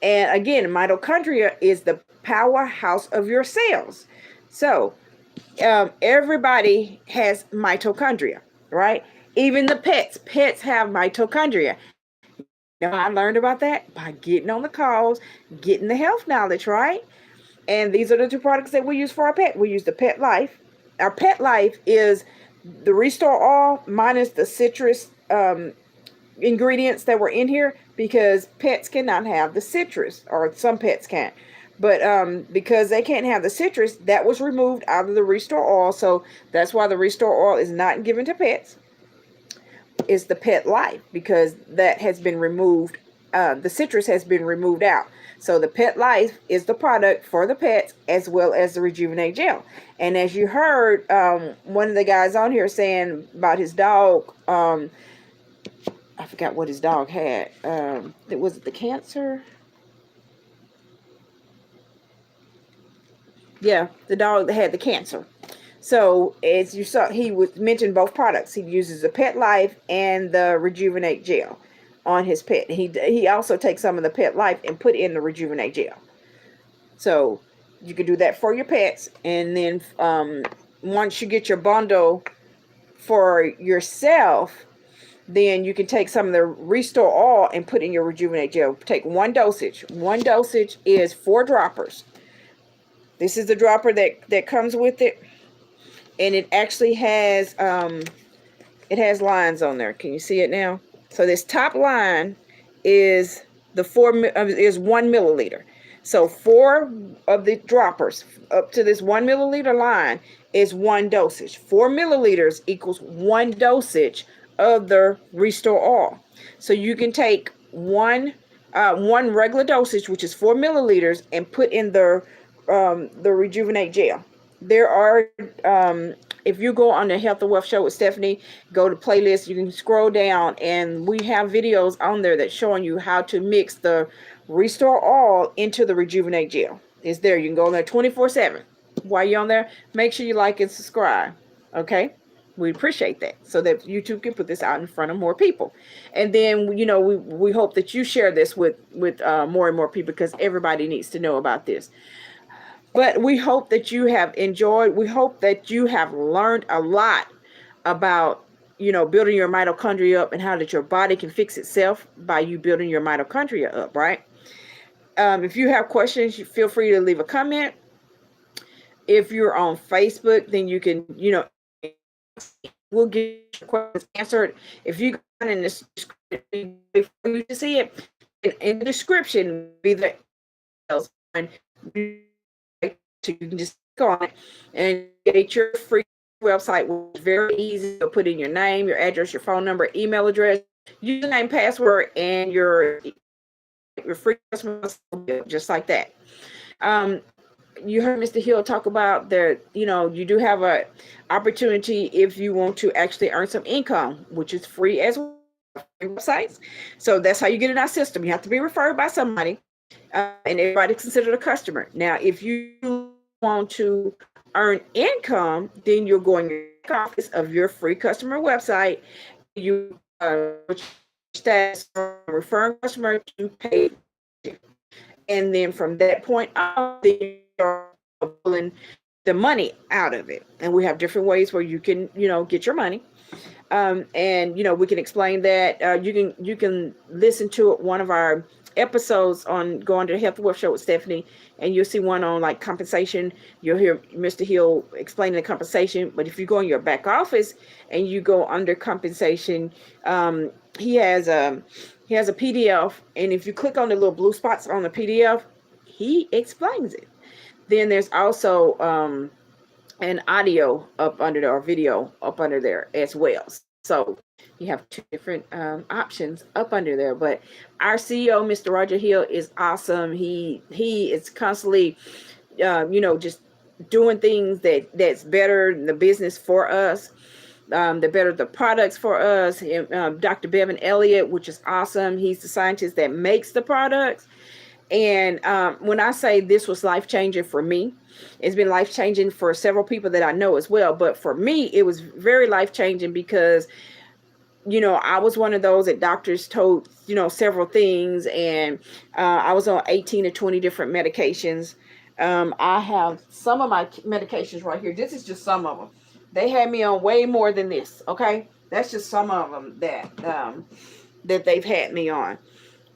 And again, mitochondria is the powerhouse of your cells. So everybody has mitochondria, right? Even the pets have mitochondria. Now, I learned about that by getting on the calls, getting the health knowledge, right? And these are the two products that we use for our pet. We use the Pet Life. Our Pet Life is the Restore All minus the citrus ingredients that were in here, because pets cannot have the citrus, or some pets can't. But because they can't have the citrus, that was removed out of the Restore All. So that's why the Restore All is not given to pets. It's the Pet Life, because that has been removed. The citrus has been removed out. So the Pet Life is the product for the pets, as well as the Rejuvenate Gel. And as you heard one of the guys on here saying about his dog, I forgot what his dog had. Was it the cancer? Yeah, the dog that had the cancer. So as you saw, he would mention both products. He uses the Pet Life and the Rejuvenate Gel on his pet. He also takes some of the Pet Life and put in the Rejuvenate Gel. So you can do that for your pets. And then once you get your bundle for yourself, then you can take some of the Restore All and put in your Rejuvenate Gel. Take one dosage. One dosage is 4 droppers. This is the dropper that comes with it. And it actually has lines on there. Can you see it now? So this top line is is 1 milliliter. So 4 of the droppers up to this 1 milliliter line is 1 dosage. 4 milliliters equals 1 dosage of the Restore All. So you can take one regular dosage, which is 4 milliliters, and put in the Rejuvenate Gel. There are, if you go on the Health and Wealth Show with Stephanie, go to playlist, you can scroll down, and we have videos on there that's showing you how to mix the Restore All into the Rejuvenate Gel. It's there. You can go on there 24/7. While you're on there, make sure you like and subscribe. Okay? We appreciate that, so that YouTube can put this out in front of more people. And then, we hope that you share this with more and more people, because everybody needs to know about this. But we hope that you have enjoyed. We hope that you have learned a lot about, building your mitochondria up, and how that your body can fix itself by you building your mitochondria up, right? If you have questions, feel free to leave a comment. If you're on Facebook, then you can, we'll get your questions answered. If you go in the description, for you to see it, in the description, be the so you can just go on it and get your free website, which is very easy. You'll put in your name, your address, your phone number, email address, username, password, and your free customer, just like that. You heard Mr. Hill talk about that, you do have a opportunity if you want to actually earn some income, which is free as well, websites. So that's how you get in our system. You have to be referred by somebody, and everybody's considered a customer. Now, if you want to earn income, then you're going to the office of your free customer website. You stats referring customer to pay, and then from that point on, you're pulling the money out of it. And we have different ways where you can, get your money. And we can explain that. You can listen to one of our episodes on going to the Health and Wealth Show with Stephanie, and you'll see one on like compensation. You'll hear Mr. Hill explaining the compensation. But if you go in your back office and you go under compensation, he has a PDF, and if you click on the little blue spots on the PDF, he explains it. Then there's also an audio up under there, or video up under there as well. So you have two different options up under there. But our CEO, Mr. Roger Hill, is awesome. He is constantly, just doing things that's better the business for us, the better the products for us. Dr. Bevan Elliott, which is awesome. He's the scientist that makes the products. And when I say this was life-changing for me, it's been life-changing for several people that I know as well. But for me, it was very life-changing because, I was one of those that doctors told, several things. And I was on 18 to 20 different medications. I have some of my medications right here. This is just some of them. They had me on way more than this. Okay. That's just some of them that they've had me on.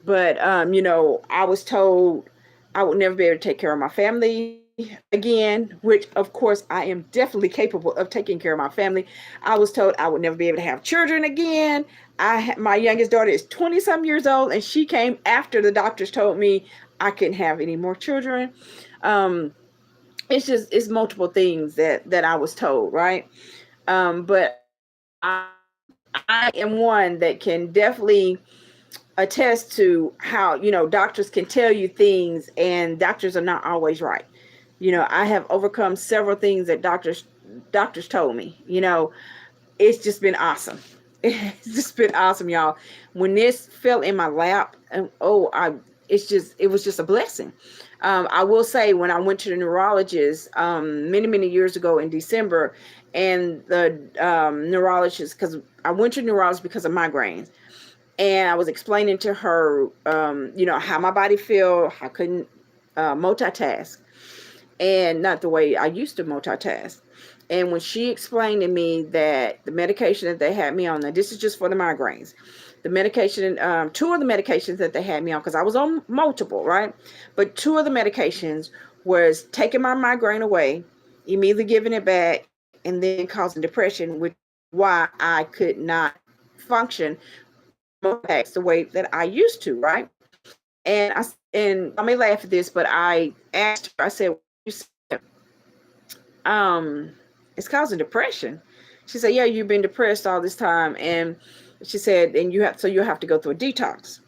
But, I was told I would never be able to take care of my family again, which, of course, I am definitely capable of taking care of my family. I was told I would never be able to have children again. My youngest daughter is 20-some years old, and she came after the doctors told me I couldn't have any more children. It's multiple things that I was told, right? But I am one that can definitely attest to how, doctors can tell you things and doctors are not always right. I have overcome several things that doctors told me. It's just been awesome. It's just been awesome, y'all. When this fell in my lap, it was just a blessing. I will say, when I went to the neurologist many years ago in December, and the neurologist, because I went to the neurologist because of migraines. And I was explaining to her, how my body feel. I couldn't multitask, and not the way I used to multitask. And when she explained to me that the medication that they had me on, now this is just for the migraines, the medication, two of the medications that they had me on, because I was on multiple, right? But two of the medications was taking my migraine away, immediately giving it back, and then causing depression, which is why I could not function the way that I used to, right? And I may laugh at this, but I asked her, I said, you said, it's causing depression. She said, yeah, you've been depressed all this time. And she said, and you'll have to go through a detox.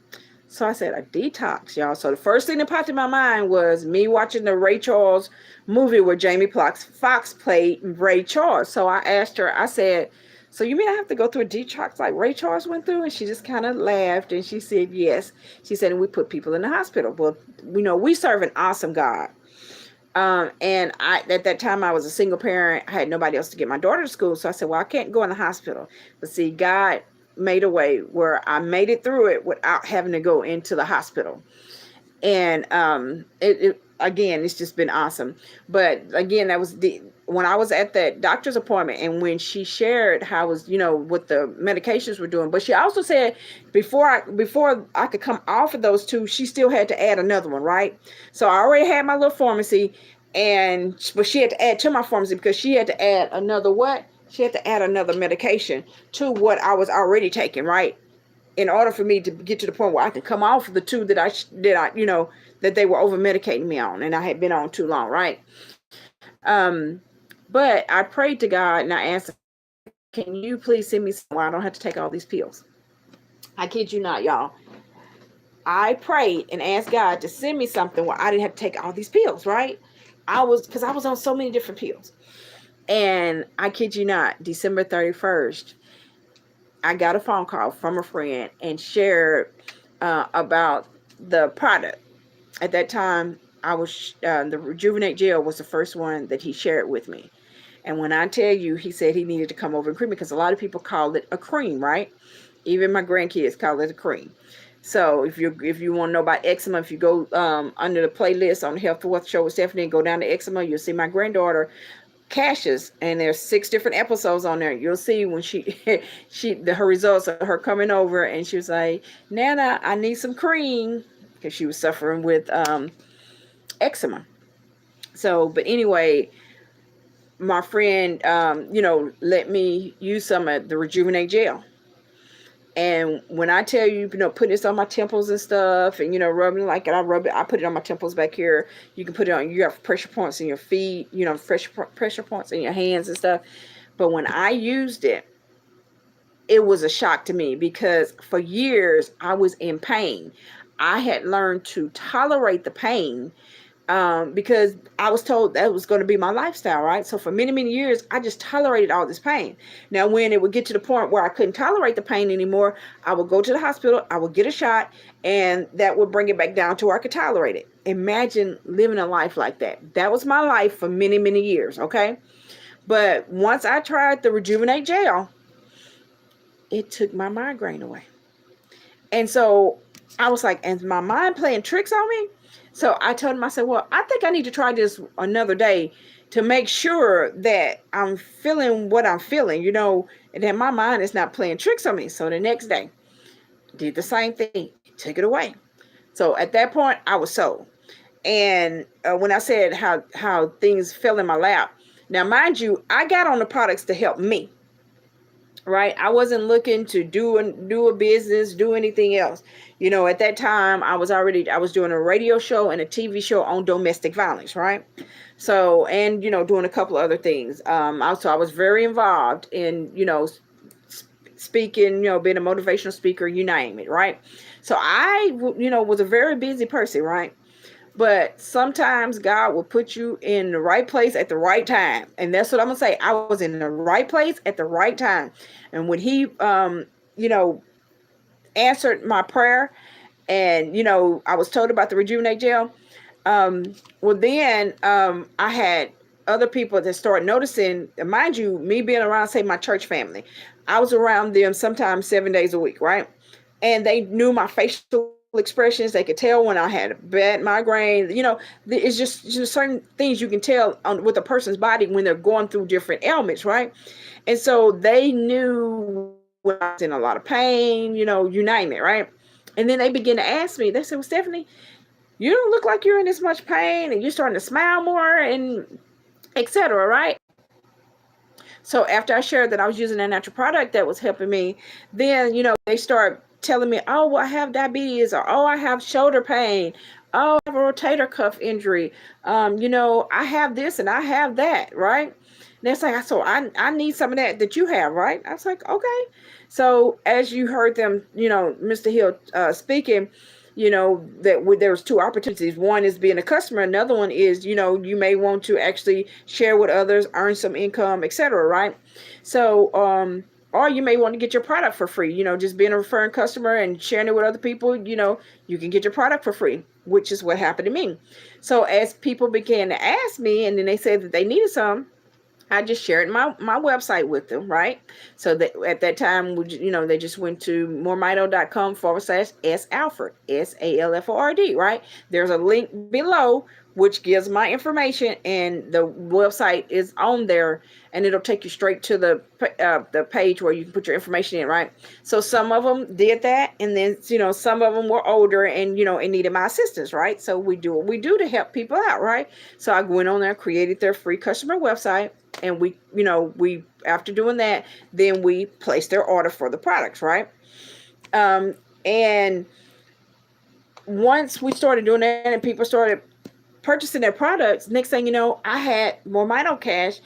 So I said, a detox, y'all. So the first thing that popped in my mind was me watching the Ray Charles movie where Jamie Foxx played Ray Charles. So I asked her, I said, so you mean I have to go through a detox like Ray Charles went through? And she just kind of laughed and she said, yes. She said, and we put people in the hospital. Well, we serve an awesome God. And at that time I was a single parent. I had nobody else to get my daughter to school. So I said, well, I can't go in the hospital. But see, God made a way where I made it through it without having to go into the hospital. And again, it's just been awesome. But again, that was when I was at that doctor's appointment, and when she shared how was, what the medications were doing. But she also said before I could come off of those two, she still had to add another one, right? So I already had my little pharmacy, but she had to add to my pharmacy because she had to add another what? She had to add another medication to what I was already taking, right? In order for me to get to the point where I could come off of the two that that they were over medicating me on, and I had been on too long, right? But I prayed to God and I asked, can you please send me somewhere I don't have to take all these pills? I kid you not, y'all. I prayed and asked God to send me something where I didn't have to take all these pills, right? Because I was on so many different pills. And I kid you not, December 31st, I got a phone call from a friend and shared about the product. At that time, I was the Rejuvenate Gel was the first one that he shared with me. And when I tell you, he said he needed to come over and cream, because a lot of people call it a cream, right? Even my grandkids call it a cream. So if you want to know about eczema, if you go under the playlist on the Health and Wealth Show with Stephanie and go down to eczema, you'll see my granddaughter Cassius, and there's 6 different episodes on there. You'll see when her results of her coming over, and she was like, Nana, I need some cream. because she was suffering with eczema. So, but anyway, my friend, let me use some of the Rejuvenate gel. And when I tell you, put this on my temples and stuff, and, rubbing like it, I put it on my temples back here. You can put it on, you have pressure points in your feet, pressure points in your hands and stuff. But when I used it, it was a shock to me because for years I was in pain. I had learned to tolerate the pain because I was told that was going to be my lifestyle, right? So for many, many years, I just tolerated all this pain. Now, when it would get to the point where I couldn't tolerate the pain anymore, I would go to the hospital, I would get a shot, and that would bring it back down to where I could tolerate it. Imagine living a life like that. That was my life for many, many years, okay? But once I tried the Rejuvenate gel, it took my migraine away. And so I was like, is my mind playing tricks on me? So I told him, I said, well, I think I need to try this another day to make sure that I'm feeling what I'm feeling, and that my mind is not playing tricks on me. So the next day, did the same thing, took it away. So at that point, I was sold. And when I said how things fell in my lap, now, mind you, I got on the products to help me. Right? I wasn't looking to do a business, do anything else. At that time, I was doing a radio show and a TV show on domestic violence, right? So, and, doing a couple of other things. Also, I was very involved in, speaking, being a motivational speaker, you name it, right? So I, was a very busy person, right? But sometimes God will put you in the right place at the right time. And that's what I'm going to say. I was in the right place at the right time. And when he, answered my prayer and, I was told about the Rejuvenate gel. Then I had other people that started noticing, mind you, me being around, say, my church family. I was around them sometimes 7 days a week, right? And they knew my facial expressions. They could tell when I had a bad migraine. It's just certain things you can tell with a person's body when they're going through different ailments, right? And so they knew when I was in a lot of pain, you name it, right? And then they begin to ask me, they said, well, Stephanie, you don't look like you're in this much pain, and you're starting to smile more, and etc., right? So after I shared that I was using a natural product that was helping me, then, they start telling me, oh, well, I have diabetes, or, oh, I have shoulder pain. Oh, I have a rotator cuff injury. I have this and I have that, right? And it's like, so I need some of that you have, right? I was like, okay. So as you heard them, Mr. Hill speaking, that there's two opportunities. One is being a customer. Another one is, you may want to actually share with others, earn some income, etc., right? So, or you may want to get your product for free, just being a referring customer and sharing it with other people, you can get your product for free, which is what happened to me. So as people began to ask me, and then they said that they needed some, I just shared my website with them, right? So that at that time, they just went to moremidо.com/S-Alford, SALFORD, right? There's a link below which gives my information, and the website is on there, and it'll take you straight to the page where you can put your information in, right? So some of them did that, and then some of them were older and and needed my assistance, right? So we do what we do to help people out, right? So I went on there, created their free customer website, and we after doing that, then we placed their order for the products, right? And once we started doing that, and people started purchasing their products, next thing you know, I had Moremidо cash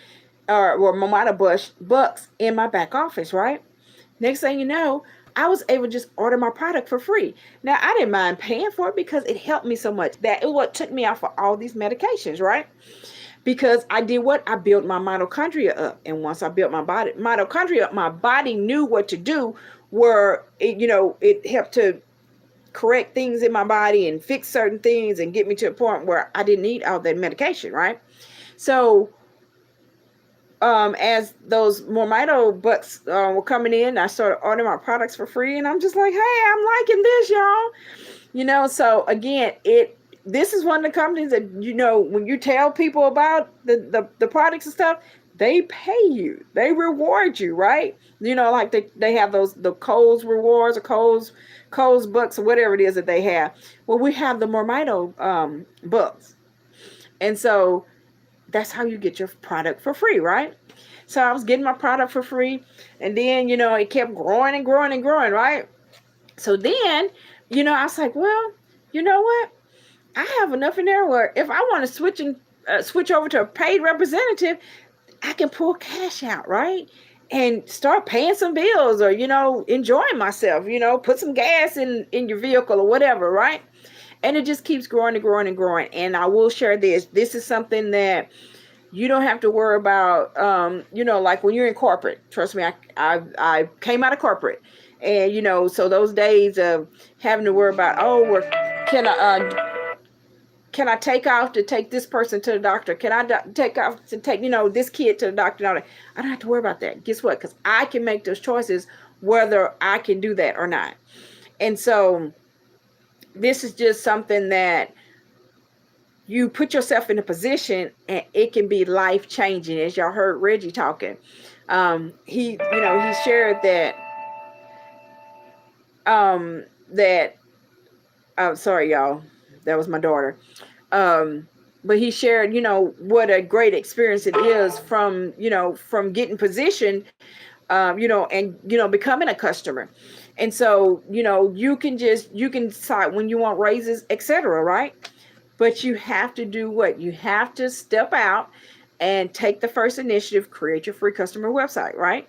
or Moremidо bucks in my back office, right? Next thing you know, I was able to just order my product for free. Now, I didn't mind paying for it because it helped me so much. That it what took me out for all these medications, right? Because I did what? I built my mitochondria up. And once I built my mitochondria up, my body knew what to do, where it helped to correct things in my body and fix certain things and get me to a point where I didn't need all that medication, right? So as those Moremidо bucks were coming in, I started ordering my products for free, and I'm just like, hey, I'm liking this, y'all. So again, this is one of the companies that, you know, when you tell people about the products and stuff, they pay you, they reward you, right? You know, like they have the Kohl's rewards or Kohl's bucks or whatever it is that they have. Well, we have the Mormito bucks. And so that's how you get your product for free, right? So I was getting my product for free, and then, you know, it kept growing and growing and growing, right? So then, you know, I was like, well, you know what? I have enough in there where if I want to switch over to a paid representative, I can pull cash out, right? And start paying some bills, or, you know, enjoying myself, you know, put some gas in your vehicle or whatever, right? And it just keeps growing and growing and growing. And I will share this. This is something that you don't have to worry about, you know, like when you're in corporate. Trust me, I came out of corporate. And, you know, so those days of having to worry about, oh, can I take off to take this person to the doctor? Can I take off to take, you know, this kid to the doctor? I don't have to worry about that. Guess what? Because I can make those choices whether I can do that or not. And so this is just something that you put yourself in a position, and it can be life changing. As y'all heard Reggie talking, he shared that sorry y'all, that was my daughter. But he shared, you know, what a great experience it is from getting positioned, you know, and, you know, becoming a customer. And so, you know, you can decide when you want raises, etc., right? But you have to do what? You have to step out and take the first initiative, create your free customer website, right?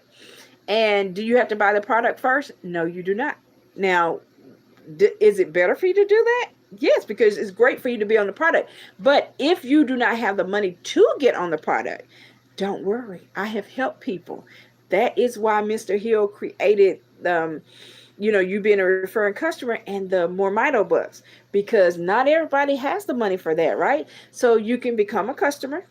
And do you have to buy the product first? No, you do not. Now, is it better for you to do that? Yes, because it's great for you to be on the product. But if you do not have the money to get on the product, don't worry. I have helped people. That is why Mr. Hill created, you know, you being a referring customer and the Mormito bucks, because not everybody has the money for that, right? So you can become a customer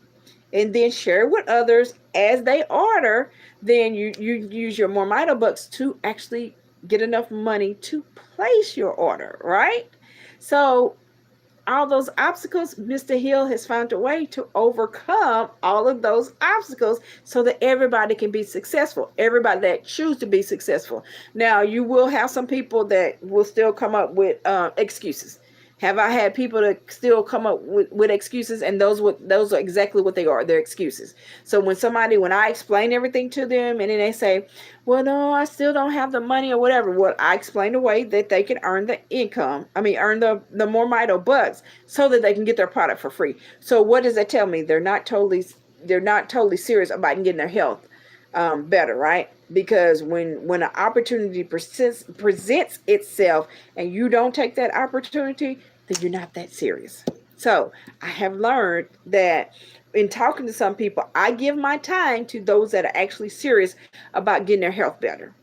and then share with others as they order. Then you use your Mormito bucks to actually get enough money to place your order, right? So all those obstacles, Mr. Hill has found a way to overcome all of those obstacles so that everybody can be successful, everybody that choose to be successful. Now, you will have some people that will still come up with excuses. Have I had people that still come up with excuses? And those are exactly what they are. They're excuses. So when I explain everything to them and then they say, well, no, I still don't have the money or whatever. Well, I explain a way that they can earn the earn the Mormito bucks so that they can get their product for free. So what does that tell me? They're not totally serious about getting their health better, right? Because when an opportunity presents itself and you don't take that opportunity, then you're not that serious. So I have learned that in talking to some people, I give my time to those that are actually serious about getting their health better.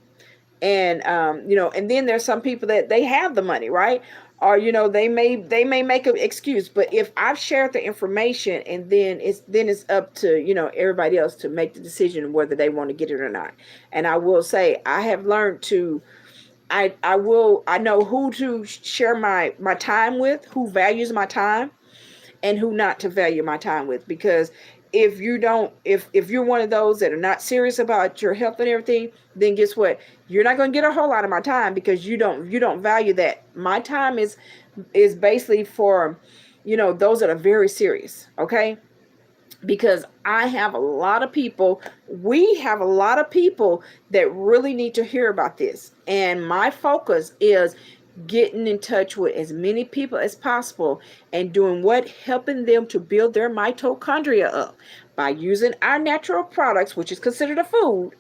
And you know, and then there's some people that they have the money, right? Or, you know, they may make an excuse, but if I've shared the information, and then it's up to, you know, everybody else to make the decision whether they want to get it or not. And I will say, I have learned to, I know who to share my time with, who values my time, and who not to value my time with. Because if you're one of those that are not serious about your health and everything, then guess what? You're not going to get a whole lot of my time because you don't value that. My time is basically for, you know, those that are very serious. Okay. Because we have a lot of people that really need to hear about this. And my focus is getting in touch with as many people as possible and doing what? Helping them to build their mitochondria up by using our natural products, which is considered a food.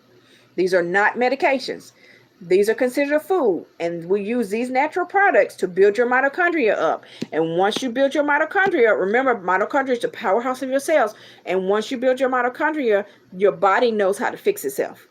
These are not medications. These are considered a food. And we use these natural products to build your mitochondria up. And once you build your mitochondria, remember, mitochondria is the powerhouse of your cells. And once you build your mitochondria, your body knows how to fix itself.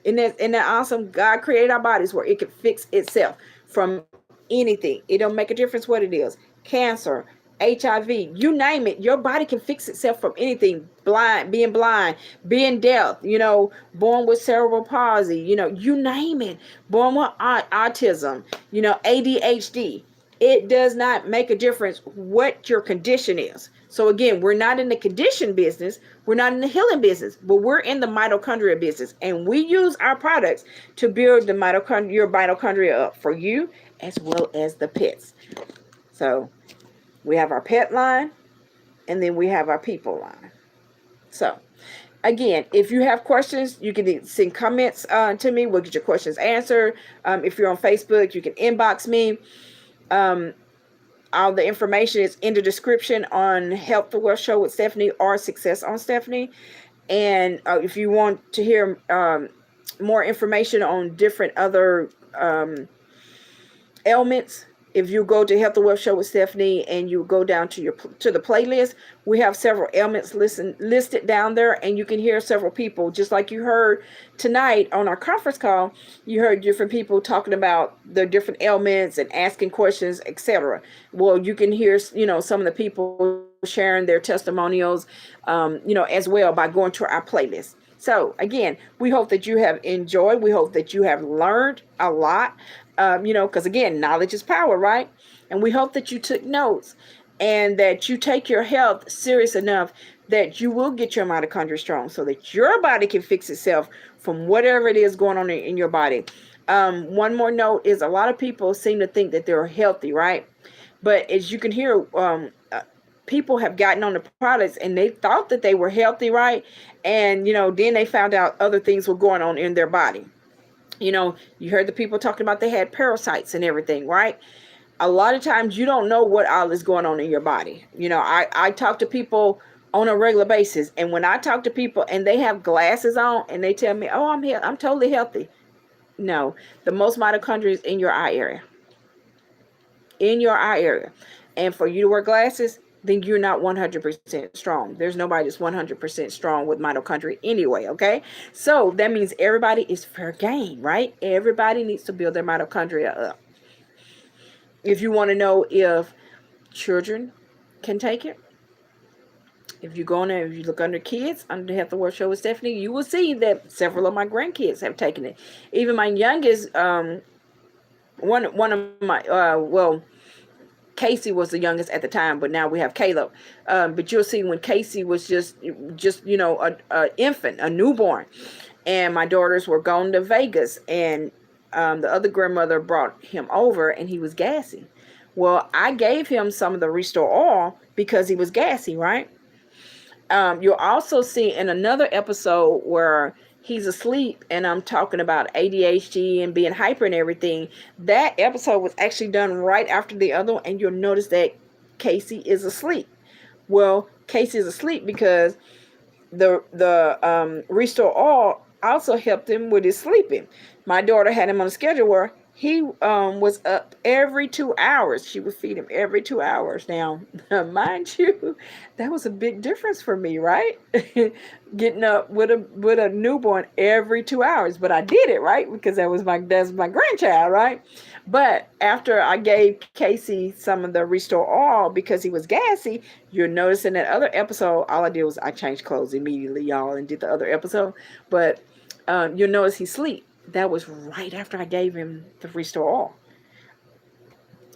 Isn't that awesome? God created our bodies where it can fix itself from anything. It don't make a difference what it is. Cancer, HIV, you name it, your body can fix itself from anything. Being deaf, you know, born with cerebral palsy, you know, you name it. Born with autism, you know, ADHD. It does not make a difference what your condition is. So again, we're not in the condition business. We're not in the healing business, but we're in the mitochondria business. And we use our products to build the your mitochondria up for you as well as the pets. So we have our pet line, and then we have our people line. So again, if you have questions, you can send comments to me. We'll get your questions answered. If you're on Facebook, you can inbox me. All the information is in the description on Health the Wealth Show with Stephanie or Success on Stephanie. And if you want to hear more information on different other ailments, if you go to Health the Wealth Show with Stephanie and you go down to the playlist, we have several ailments listed down there, and you can hear several people, just like you heard tonight on our conference call. You heard different people talking about the different ailments and asking questions, etc. Well, you can hear, some of the people sharing their testimonials, as well by going to our playlist. So again, we hope that you have enjoyed. We hope that you have learned a lot. Because again, knowledge is power, right? And we hope that you took notes and that you take your health serious enough that you will get your mitochondria strong so that your body can fix itself from whatever it is going on in your body. One more note is a lot of people seem to think that they're healthy, right? But as you can hear, people have gotten on the products and they thought that they were healthy, right? And, then they found out other things were going on in their body. You heard the people talking about they had parasites and everything, right? A lot of times you don't know what all is going on in your body. I talk to people on a regular basis. And when I talk to people and they have glasses on and they tell me, oh, I'm totally healthy. No, the most mitochondria is in your eye area. In your eye area. And for you to wear glasses, then you're not 100% strong. There's nobody that's 100% strong with mitochondria anyway, okay? So that means everybody is fair game, right? Everybody needs to build their mitochondria up. If you want to know if children can take it, if you go on there, if you look under kids, under the Health the Wealth Show with Stephanie, you will see that several of my grandkids have taken it. Even my youngest, one of my, Casey was the youngest at the time, but now we have Caleb. But you'll see when Casey was just an infant, a newborn, and my daughters were gone to Vegas, and the other grandmother brought him over, and he was gassy. Well, I gave him some of the Restore Oil because he was gassy, right? You'll also see in another episode where he's asleep and I'm talking about ADHD and being hyper and everything. That episode was actually done right after the other one, and you'll notice that Casey is asleep. Well, Casey is asleep because the Restore Oil also helped him with his sleeping. My daughter had him on a schedule where he was up every 2 hours. She would feed him every 2 hours. Now, mind you, that was a big difference for me, right? Getting up with a newborn every 2 hours. But I did it, right? Because that's my grandchild, right? But after I gave Casey some of the Restore Oil because he was gassy, you'll notice in that other episode, all I did was I changed clothes immediately, y'all, and did the other episode. But you'll notice he sleep. That was right after I gave him the Restore Oil.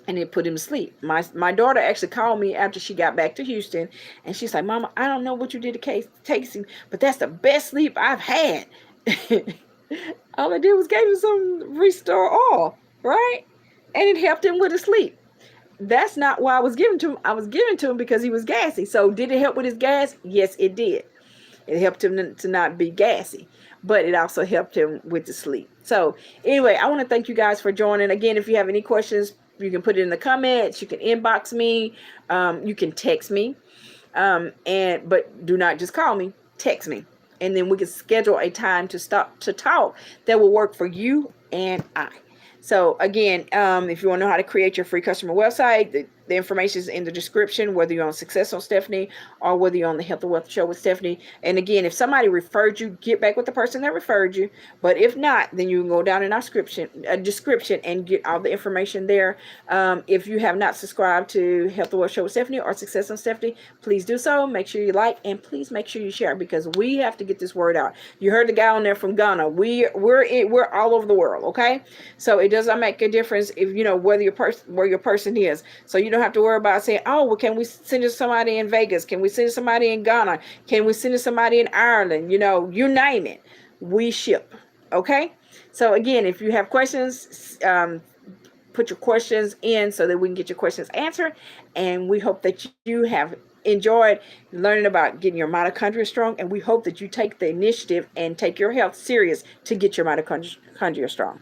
And it put him to sleep. My daughter actually called me after she got back to Houston. And she's like, Mama, I don't know what you did to Casey, but that's the best sleep I've had. All I did was gave him some Restore Oil, right? And it helped him with his sleep. That's not why I was giving to him. I was giving to him because he was gassy. So did it help with his gas? Yes, it did. It helped him to not be gassy. But it also helped him with the sleep. So anyway, I want to thank you guys for joining. Again, if you have any questions, you can put it in the comments. You can inbox me. You can text me. But do not just call me. Text me. And then we can schedule a time to talk that will work for you and I. So again, if you want to know how to create your free customer website, The information is in the description, whether you're on Success on Stephanie or whether you're on the Health and Wealth Show with Stephanie. And again, if somebody referred you, get back with the person that referred you. But if not, then you can go down in our description and get all the information there. If you have not subscribed to Health and Wealth Show with Stephanie or Success on Stephanie, please do so. Make sure you like and please make sure you share, because we have to get this word out. You heard the guy on there from Ghana. We're all over the world. Okay, so it doesn't make a difference if you know where your person is. So you don't have to worry about saying, oh, well, can we send it to somebody in Vegas? Can we send it to somebody in Ghana? Can we send it to somebody in Ireland? You know, you name it, we ship. Okay, so again, if you have questions, put your questions in so that we can get your questions answered. And we hope that you have enjoyed learning about getting your mitochondria strong, and we hope that you take the initiative and take your health serious to get your mitochondria strong.